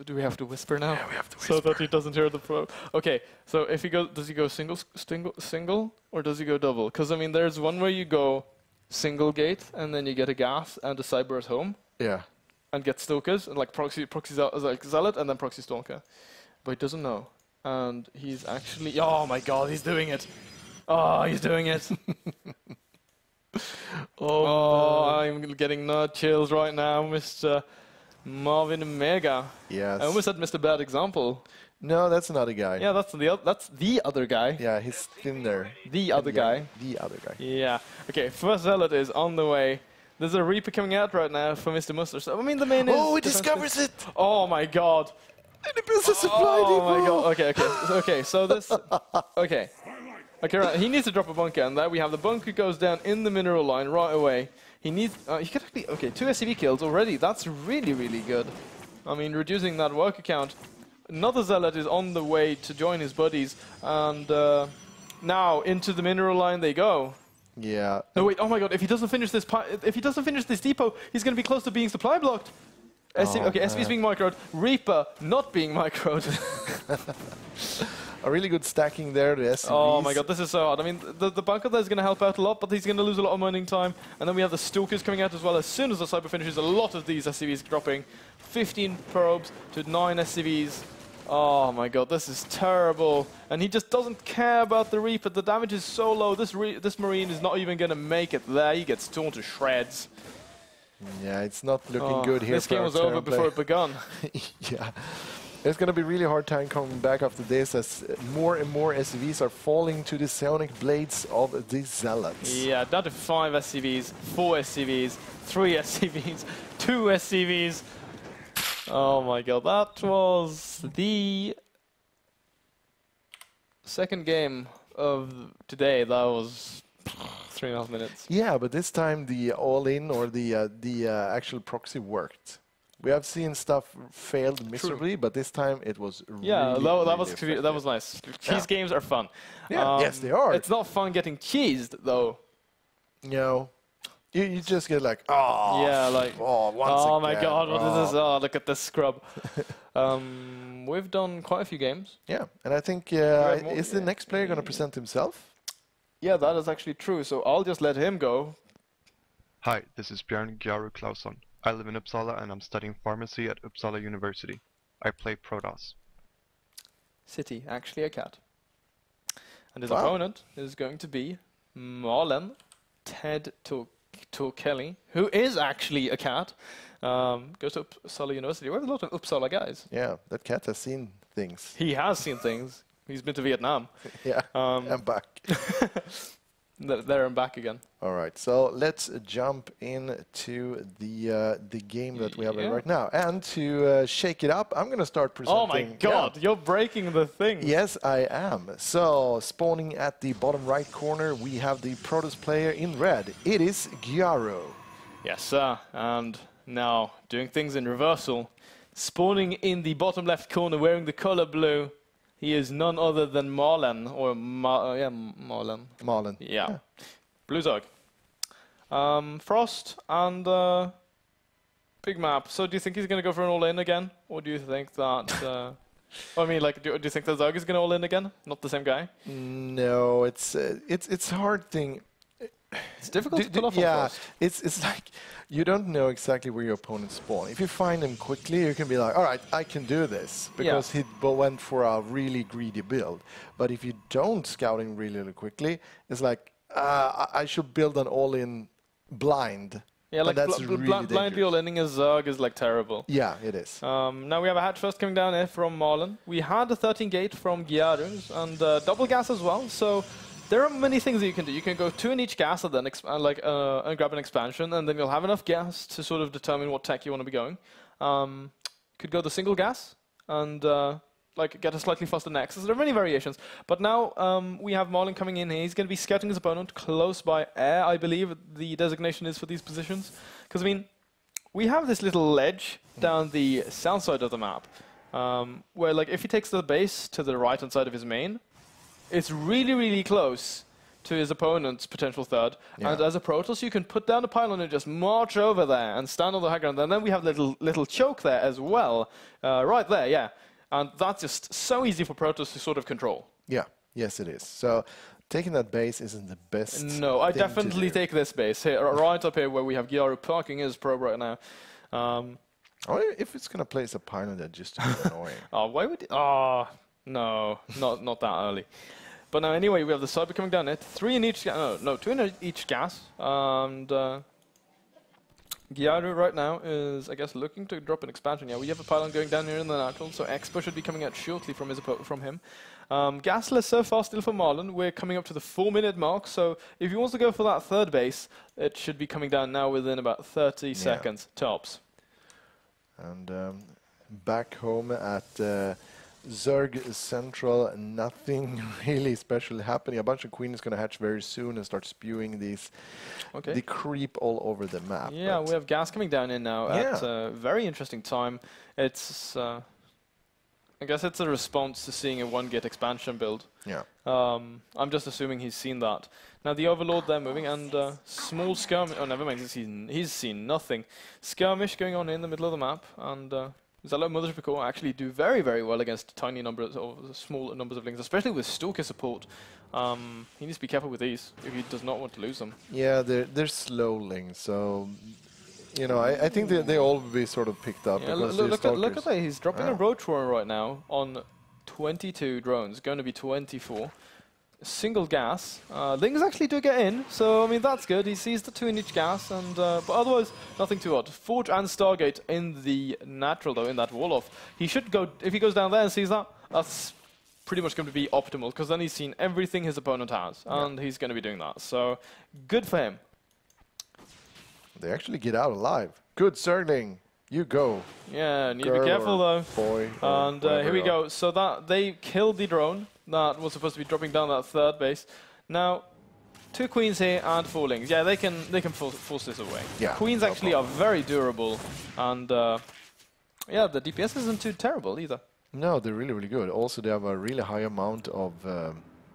do we have to whisper now? Yeah, we have to whisper. So that he doesn't hear the pro. Okay, so if he goes, does he go single, or does he go double? Because I mean, there's one where you go single gate, and then you get a gas and a cyber at home. Yeah. And get stalkers, and like proxy like zealot, and then proxy stalker. But he doesn't know, and he's actually. Oh my God, he's doing it! Oh, he's doing it! Oh, I'm getting nut chills right now, Mr. MarvinMega. Yes. I almost said Mr. Bad Example. No, that's another guy. Yeah, that's the other guy. Yeah, he's in there. The other guy. The other guy. Yeah. Okay, first zealot is on the way. There's a Reaper coming out right now for Mr. Mustache. I mean, the main is... Oh, he discovers it! Oh my God. And he builds a supply depot! Oh my God. Okay, so this... Okay. Okay, right. He needs to drop a bunker, and there we have the bunker goes down in the mineral line right away. He needs... he could actually... Okay, 2 SCV kills already. That's really, really good. I mean, reducing that worker count. Another zealot is on the way to join his buddies, and now into the mineral line they go. Yeah. No wait! Oh my God! If he doesn't finish this depot, he's going to be close to being supply blocked. SCV's being microed. Reaper not being microed. A really good stacking there. The SCVs. Oh my God! This is so hard. I mean, the bunker there is going to help out a lot, but he's going to lose a lot of mining time. And then we have the stalkers coming out as well. As soon as the cyber finishes, a lot of these SCVs dropping. 15 probes to 9 SCVs. Oh my God, this is terrible. And he just doesn't care about the Reaper. The damage is so low. This Marine is not even going to make it there. He gets torn to shreds. Yeah, it's not looking good here. This game was over before it begun. Yeah. It's going to be really hard time coming back after this as more and more SCVs are falling to the psionic blades of the Zealots. Yeah, down to 5 SCVs, 4 SCVs, 3 SCVs, 2 SCVs. Oh my God, that was the second game of today. That was 3.5 minutes. Yeah, but this time the all-in or the actual proxy worked. We have seen stuff failed miserably, but this time it was really, that was nice. Cheese games are fun. Yeah, yes, they are. It's not fun getting cheesed though. No. You just get like, oh, yeah, like, oh my God, what is this? Oh, look at this scrub. We've done quite a few games. Yeah, and I think, is the next player going to present himself? Yeah, that is actually true, so I'll just let him go. Hi, this is Björn Garu Clausson. I live in Uppsala and I'm studying pharmacy at Uppsala University. I play Protoss. City, actually a cat. And his opponent is going to be Marlen Ted Kelly, who is actually a cat. Goes to Uppsala University. We have a lot of Uppsala guys. Yeah, that cat has seen things. He has seen things. He's been to Vietnam. Yeah, and back. There and back again. All right, so let's jump into the game that we have right now. And to shake it up, I'm going to start presenting. Oh my God, you're breaking the thing. Yes, I am. So, spawning at the bottom right corner, we have the Protoss player in red. It is Garu. Yes, sir. And now, doing things in reversal. Spawning in the bottom left corner, wearing the color blue, He is none other than Marlin, or Marlin. Marlin. Yeah. Blue Zerg. Frost and big map. So do you think he's going to go for an all-in again? Or do you think that... I mean, like, do you think the Zerg is going to all-in again? Not the same guy? No, it's a hard thing. It's difficult to pull off on Frost. It's like you don't know exactly where your opponents spawn. If you find them quickly, you can be like, all right, I can do this, because he went for a really greedy build. But if you don't scout him really quickly, it's like, I should build an all-in blind. Yeah, like that's really blindly all-inning a Zerg is like terrible. Yeah, it is. Now we have a hatch first coming down here from Marlin. We had a 13 gate from Garu and double gas as well. So there are many things that you can do. You can go 2 in each gas and then and grab an expansion, and then you'll have enough gas to sort of determine what tech you want to be going. Could go the single gas and like get a slightly faster nexus. There are many variations. But now we have Marlin coming in here. He's going to be scouting his opponent close by air, I believe the designation is for these positions. Because, I mean, we have this little ledge down the south side of the map where, like, if he takes the base to the right-hand side of his main, it's really, really close to his opponent's potential third. Yeah. And as a Protoss, you can put down a pylon and just march over there and stand on the high ground. And then we have little choke there as well. Right there, yeah. And that's just so easy for Protoss to sort of control. Yeah, yes it is. So taking that base isn't the best. No, I definitely take this base here, right up here where we have Garu parking his probe right now. Or if it's going to place a pylon, that's just annoying. Oh, why would it? Oh, no, not that early. But now anyway, we have the Cyber coming down here. 3 in each, no, 2 in each gas. And Garu right now is, I guess, looking to drop an expansion. Yeah, we have a pylon going down here in the natural, so Expo should be coming out shortly from him. Gasless so far still for Marlin. We're coming up to the 4-minute mark, so if he wants to go for that third base, it should be coming down now within about 30 seconds, tops. And back home at Zerg Central, nothing really special happening. A bunch of queens is going to hatch very soon and start spewing these, the creep all over the map. Yeah, we have gas coming down in now at a very interesting time. It's, I guess it's a response to seeing a 1-gate expansion build. Yeah. I'm just assuming he's seen that. Now the Overlord they're moving, and small skirmish. Oh, never mind. He's seen nothing. Skirmish going on in the middle of the map, and Zalo Mothership actually do very, very well against tiny numbers or small numbers of links, especially with Stalker support. He needs to be careful with these if he does not want to lose them. Yeah, they're slow links, so you know I think they all will be sort of picked up. Yeah, because look at that! He's dropping a Roach Warren right now on 22 drones, going to be 24. Single gas. Lings actually do get in, so I mean that's good. He sees the 2 in each gas, and but otherwise nothing too odd. Forge and Stargate in the natural though, in that wall off. He should go if he goes down there and sees that. That's pretty much going to be optimal because then he's seen everything his opponent has, and he's going to be doing that. So good for him. They actually get out alive. Good Zergling. You go. Yeah, need to be careful though. Boy. And here we go. So that they killed the drone that was supposed to be dropping down that third base. Now, 2 queens here and 4 lings. Yeah, they can force this away. Yeah, queens actually are very durable, and yeah, the DPS isn't too terrible either. No, they're really, really good. Also, they have a really high amount of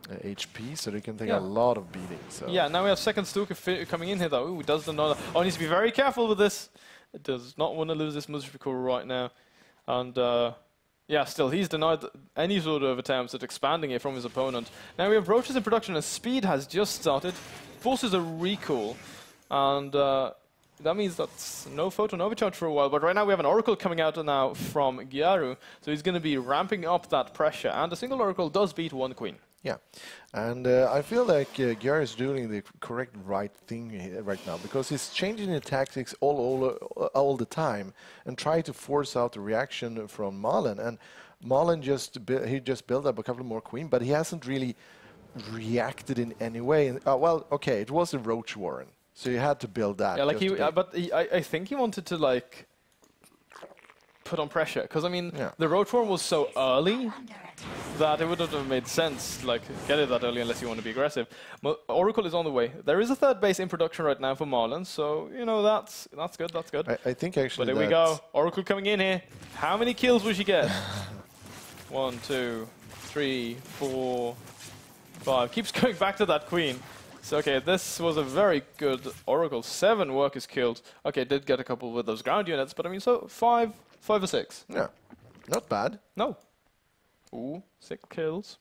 HP, so they can take a lot of beating. So. Yeah, now we have second Stalker coming in here though. Ooh, does another. Oh, needs to be very careful with this. It does not want to lose this Mothership right now, and. Yeah, still, he's denied any sort of attempts at expanding it from his opponent. Now we have Roaches in production, and Speed has just started. Forces a recall, and that means that's no photon overcharge for a while. But right now we have an Oracle coming out now from Garu, so he's going to be ramping up that pressure. And a single Oracle does beat 1 queen. Yeah, and I feel like Garu is doing the right thing right now because he's changing the tactics all the time and trying to force out the reaction from Marlin. And Marlin just built up a couple more queen, but he hasn't really reacted in any way. And, well, okay, it was a Roach Warren, so you had to build that. Yeah, like I think he wanted to like put on pressure because I mean the Roach Warren was so early that it wouldn't have made sense, like, get it that early unless you want to be aggressive. Oracle is on the way. There is a third base in production right now for Marlin, so, you know, that's good, that's good. I think actually But there we go. Oracle coming in here. How many kills will she get? 1, 2, 3, 4, 5. Keeps going back to that queen. So, okay, this was a very good Oracle. 7 workers killed. Okay, did get a couple with those ground units, but I mean, so 5 or 6. Yeah, not bad. No. Ooh, 6 kills.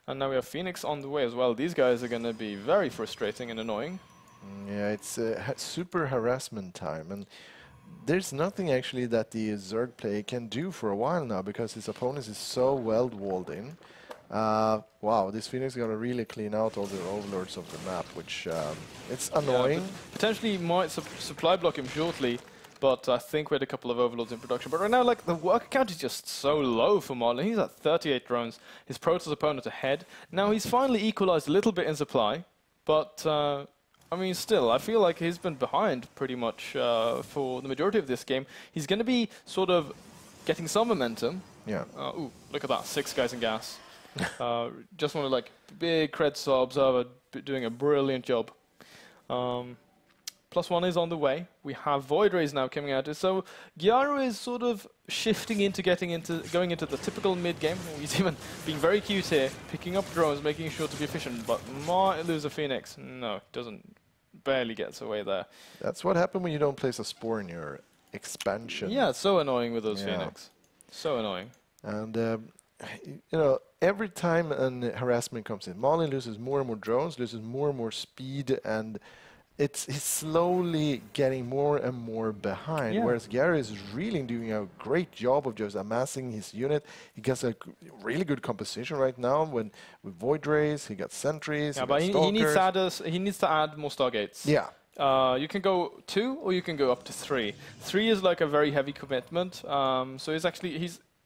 And now we have Phoenix on the way as well. These guys are going to be very frustrating and annoying. Yeah, it's super harassment time. And there's nothing actually that the Zerg player can do for a while now because his opponent is so well walled in. Wow, this Phoenix is going to really clean out all the overlords of the map, which it's annoying. Yeah, potentially might supply block him shortly, but I think we had a couple of overlords in production. But right now, like, the worker count is just so low for Marlon. He's at 38 drones. His Protoss opponent ahead. Now, he's finally equalized a little bit in supply, but I mean, still, I feel like he's been behind pretty much for the majority of this game. He's going to be sort of getting some momentum. Yeah. Ooh, look at that, 6 guys in gas. Just want to, like, big cred to Observer doing a brilliant job. +1 is on the way. We have Void Rays now coming out. So Garu is sort of shifting into going into the typical mid game. He's even being very cute here, picking up drones, making sure to be efficient. But might lose a Phoenix. No, doesn't. Barely gets away there. That's what happened when you don't place a spore in your expansion. Yeah, it's so annoying with those Phoenix. So annoying. And you know, every time an harassment comes in, Marlin loses more and more drones, loses more and more speed, and he's slowly getting more and more behind. Yeah. Whereas Garu is really doing a great job of just amassing his unit. He gets a really good composition right now with Void Rays, he got sentries, yeah, but he needs to add more Stargates. Yeah. You can go 2 or you can go up to 3. 3 is like a very heavy commitment. So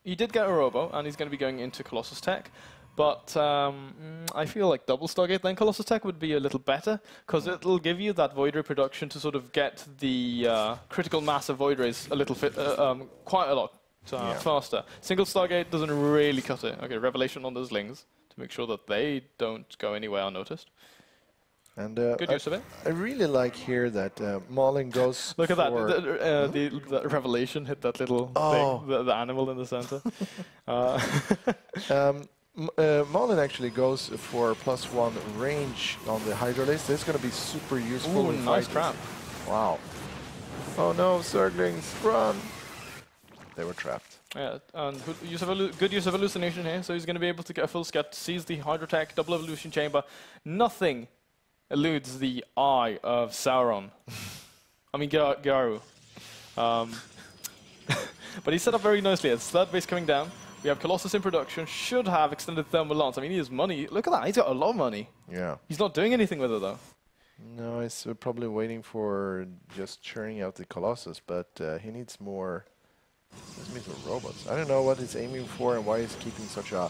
he did get a Robo and he's going to be going into Colossus Tech. But I feel like double Stargate then Colossus Tech would be a little better because it'll give you that Void Ray production to sort of get the critical mass of Void Rays a little quite a lot faster. Single Stargate doesn't really cut it. Okay, Revelation on those Lings to make sure that they don't go anywhere unnoticed. And good use of it. I really like here that Marlin goes. Look at that! The Revelation hit that little thing, the animal in the center. Marlin actually goes for +1 range on the Hydralisk. This is going to be super useful. Ooh, nice trap. Wow. Oh no, Zerglings, run! They were trapped. Yeah, and good use of hallucination here, so he's going to be able to get a full scat, seize the Hydrotech, double evolution chamber. Nothing eludes the eye of Sauron. I mean, Garu. But he's set up very nicely. It's third base coming down. We have Colossus in production, should have extended thermal lance. I mean, he has money. Look at that, he's got a lot of money. Yeah. He's not doing anything with it, though. No, he's probably waiting for just churning out the Colossus, but he needs more robots. I don't know what he's aiming for and why he's keeping such a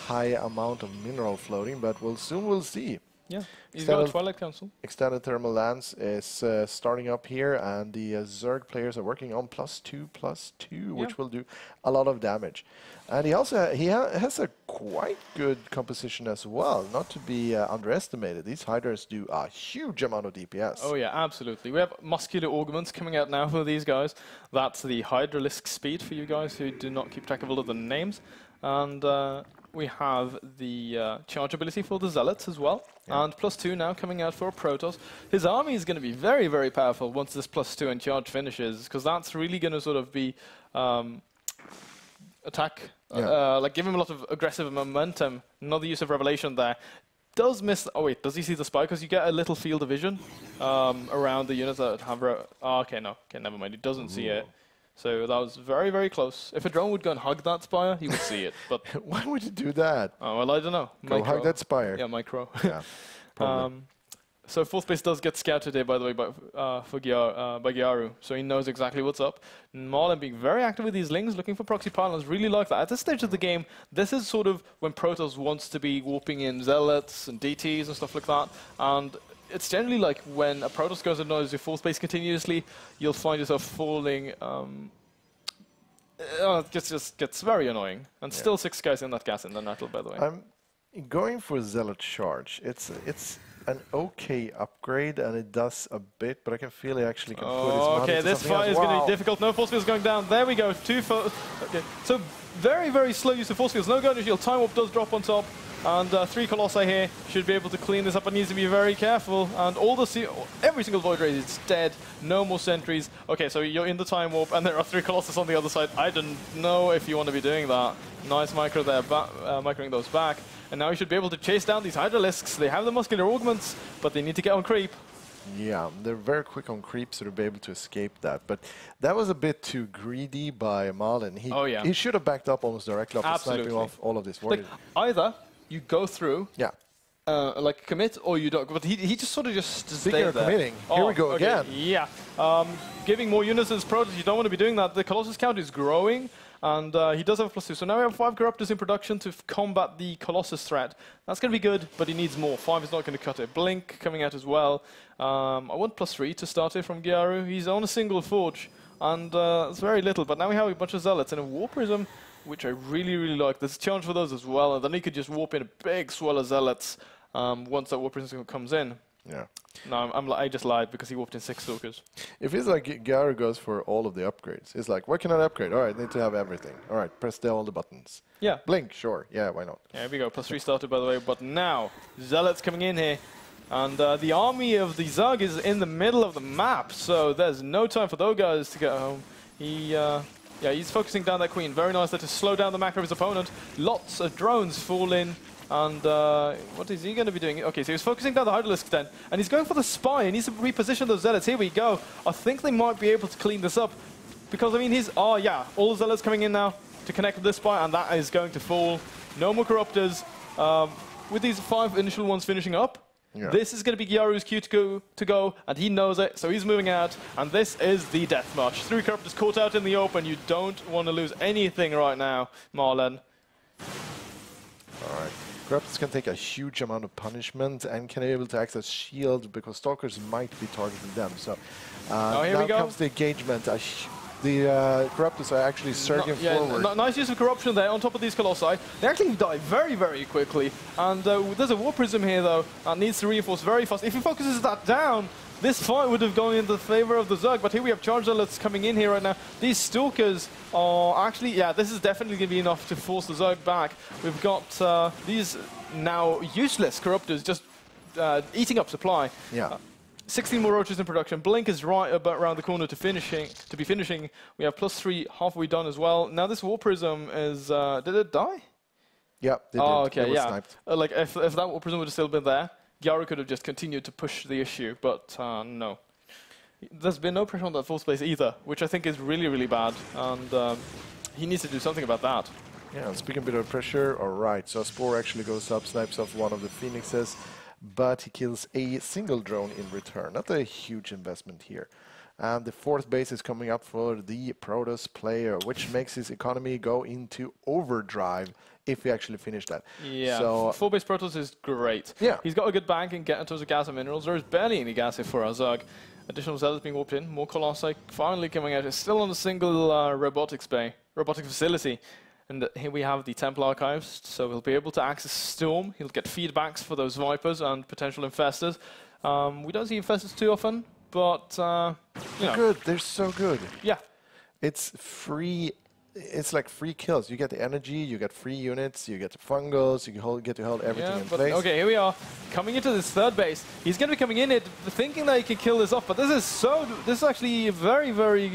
high amount of mineral floating, but we'll see. Yeah, he's got a Twilight Council. Extended thermal lance is starting up here, and the Zerg players are working on +2/+2, which will do a lot of damage. And he also has a quite good composition as well, not to be underestimated. These Hydras do a huge amount of DPS. Oh yeah, absolutely. We have muscular augments coming out now for these guys. That's the Hydralisk speed for you guys who do not keep track of all of the names. And we have the charge ability for the Zealots as well. Yeah. And +2 now coming out for Protoss. His army is going to be very, very powerful once this +2 in charge finishes, because that's really going to sort of be attack, like give him a lot of aggressive momentum. Another use of Revelation there. Does miss, oh wait, does he see the spy? Because you get a little field of vision around the units that have, okay, no, okay, never mind, he doesn't see it. So that was very, very close. If a drone would go and hug that spire, he would see it. But why would you do that? Oh, well, I don't know. Go hug that spire. Yeah, micro. Yeah, probably. So fourth base does get scouted here, by the way, by Garu. So he knows exactly what's up. Marlin being very active with these Lings, looking for proxy pylons. Really like that. At this stage of the game, this is sort of when Protoss wants to be warping in Zealots and DTs and stuff like that. And it's generally like when a Protoss goes and knows your fourth base continuously, you'll find yourself falling. It just gets very annoying. And still 6 guys in that gas in the nettle, by the way. I'm going for Zealot charge. It's an okay upgrade, and it does a bit, but I can feel it actually can put his money okay, into this something fight is else. going to be difficult. No force fields going down. There we go. Okay, so very, very slow use of force fields. No gun shield. Time warp does drop on top. And 3 Colossi here should be able to clean this up, but needs to be very careful. And every single Void Ray is dead. No more sentries. Okay, so you're in the Time Warp, and there are 3 Colossus on the other side. I don't know if you want to be doing that. Nice micro there, microing those back. And now you should be able to chase down these Hydralisks. They have the muscular augments, but they need to get on creep. Yeah, they're very quick on creep, so they'll be able to escape that. But that was a bit too greedy by Marlin. He should have backed up almost directly after sniping off all of this warriors. Like, either you go through, like commit, or you don't. But he just sort of just Speaking of there. committing, here we go again. Yeah, giving more units as Protoss, you don't want to be doing that. The Colossus count is growing, and he does have a +2. So now we have 5 Corruptors in production to combat the Colossus threat. That's going to be good, but he needs more. 5 is not going to cut it. Blink coming out as well. I want +3 to start it from Garu. He's on a single forge, and it's very little. But now we have a bunch of Zealots and a War Prism, which I really, really like. There's a challenge for those as well, and then he could just warp in a big swell of Zealots once that War Prism comes in. Yeah. No, I just lied because he warped in 6 Stalkers. It feels like Garu goes for all of the upgrades. It's like, what can I upgrade? All right, need to have everything. All right, press all the buttons. Yeah. Blink, sure. Yeah, why not? Yeah, here we go. +3 started, by the way. But now, Zealots coming in here. And the army of the Zug is in the middle of the map, so there's no time for those guys to get home. He's focusing down that Queen. Very nice there to slow down the macro of his opponent. Lots of drones fall in. And what is he going to be doing? Okay, so he's focusing down the Hydralisk then. And he's going for the Spy. He needs to reposition those Zealots. Here we go. I think they might be able to clean this up. Because, I mean, all the Zealots coming in now to connect with this Spy, and that is going to fall. No more Corruptors. With these 5 initial ones finishing up, this is going to be Garu's cue to go, and he knows it, so he's moving out, and this is the death march. 3 Corruptors caught out in the open. You don't want to lose anything right now, Marlin. All right. Corruptors can take a huge amount of punishment and can be able to access shield because Stalkers might be targeting them. So here we go. Now comes the engagement. The Corruptors are actually surging forward. Nice use of corruption there on top of these Colossi. They actually die very, very quickly. And there's a War Prism here, though, that needs to reinforce very fast. If he focuses that down, this fight would have gone in the favor of the Zug. But here we have Charge Zealots coming in here right now. These Stalkers are actually, this is definitely going to be enough to force the Zug back. We've got these now useless Corruptors just eating up supply. Yeah. 16 more roaches in production. Blink is right about around the corner to be finishing. We have +3 halfway done as well. Now this War Prism is... did it die? Yeah, it did. Okay, it was sniped. Like if that War Prism would have still been there, Garu could have just continued to push the issue, but no. There's been no pressure on that full space either, which I think is really, really bad, and he needs to do something about that. Yeah, speaking a bit of pressure, all right, so Spore actually goes up, snipes off one of the Phoenixes, but he kills a single drone in return. Not a huge investment here. And the 4th base is coming up for the Protoss player, which makes his economy go into overdrive if we actually finish that. Yeah, so 4 base Protoss is great. Yeah. He's got a good bank in terms of gas and minerals. There is barely any gas here for our Zug. Additional Zealots being warped in, more Colossi finally coming out. It's still on a single robotic facility. And here we have the Temple Archives, so he'll be able to access Storm. He'll get feedbacks for those Vipers and potential Infestors. We don't see Infestors too often, but, you know. Good, they're so good. Yeah. It's free, it's like free kills. You get the energy, you get free units, you get the fungals, you get to hold everything in place. Okay, here we are, coming into this 3rd base. He's going to be coming in it thinking that he can kill this off, but this is actually very, very,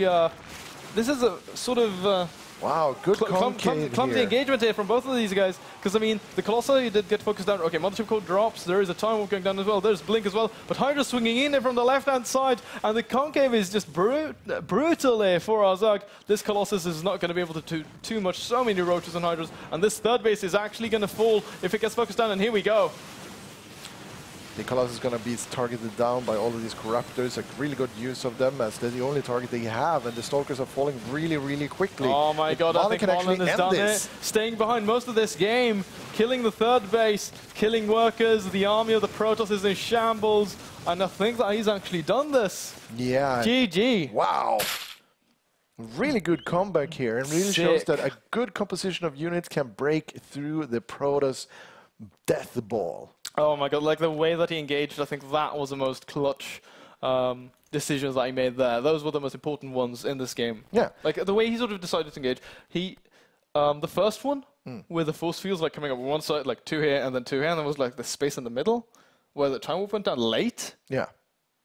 this is a sort of... Wow, good clumsy engagement here from both of these guys. Because, I mean, the Colossi did get focused down. Okay, Mothership Code drops. There is a Time Warp going down as well. There's Blink as well. But Hydra swinging in there from the left-hand side. And the Concave is just brutal there for our Zug. This Colossus is not going to be able to do too much. So many Roaches and Hydras. And this 3rd base is actually going to fall if it gets focused down. And here we go. The Colossus is going to be targeted down by all of these Corruptors, a really good use of them as they're the only target they have, and the Stalkers are falling really, really quickly. Oh my god, I think Marlin has done it. Staying behind most of this game, killing the 3rd base, killing workers, the army of the Protoss is in shambles, and I think that he's actually done this. Yeah. GG. Wow. Really good comeback here, and really shows that a good composition of units can break through the Protoss death ball. Oh my god, like the way that he engaged, I think that was the most clutch decisions that he made there. Those were the most important ones in this game. Yeah. Like the way he sort of decided to engage. He, the first one, with the force fields like coming up on one side, like 2 here and then 2 here, and there was like the space in the middle, where the time warp went down late. Yeah.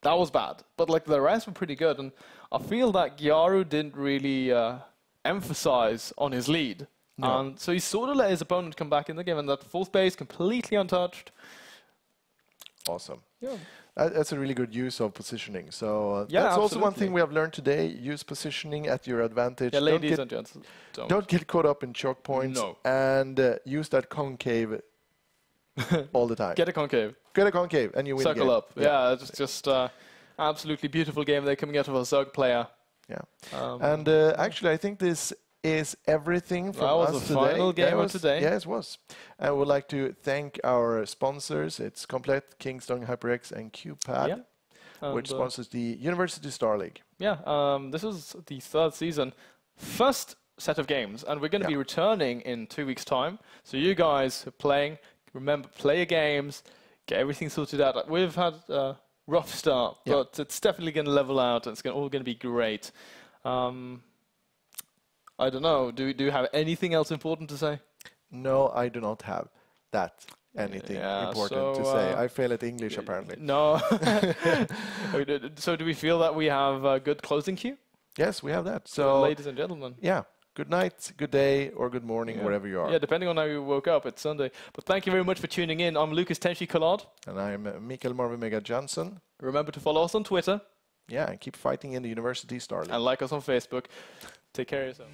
That was bad. But like the rest were pretty good, and I feel that Garu didn't really emphasize on his lead. No. And so he sort of let his opponent come back in the game, and that fourth base completely untouched. Awesome. Yeah. That's a really good use of positioning. So Yeah, that's also one absolutely. thing we have learned today. Use positioning at your advantage. Yeah, ladies and gents, Don't get caught up in choke points. No. And use that concave all the time. Get a concave. Get a concave and you win the Circle game. up. Yeah, it's just absolutely beautiful game there coming out of a Zerg player. Yeah. And actually, I think this is everything from us today. That was the final game of today. Yes, it was. I would like to thank our sponsors. It's Komplett, Kingston, HyperX, and QPad, which sponsors the University Star League. Yeah, this is the 3rd season. First set of games, and we're going to be returning in 2 weeks' time. So you guys are playing, remember, play your games, get everything sorted out. We've had a rough start, but it's definitely going to level out, and it's all going to be great. I don't know. Do you have anything else important to say? No, I do not have that anything important to say. I fail at English, apparently. No. So do we feel that we have a good closing cue? Yes, we have that. So, ladies and gentlemen. Yeah. Good night, good day, or good morning, wherever you are. Yeah, depending on how you woke up, it's Sunday. But thank you very much for tuning in. I'm Lucas Tenchi Collard. And I'm Mikael MarvinMega Jansson. Remember to follow us on Twitter. Yeah, and keep fighting in the University Star League. And like us on Facebook. Take care of yourself.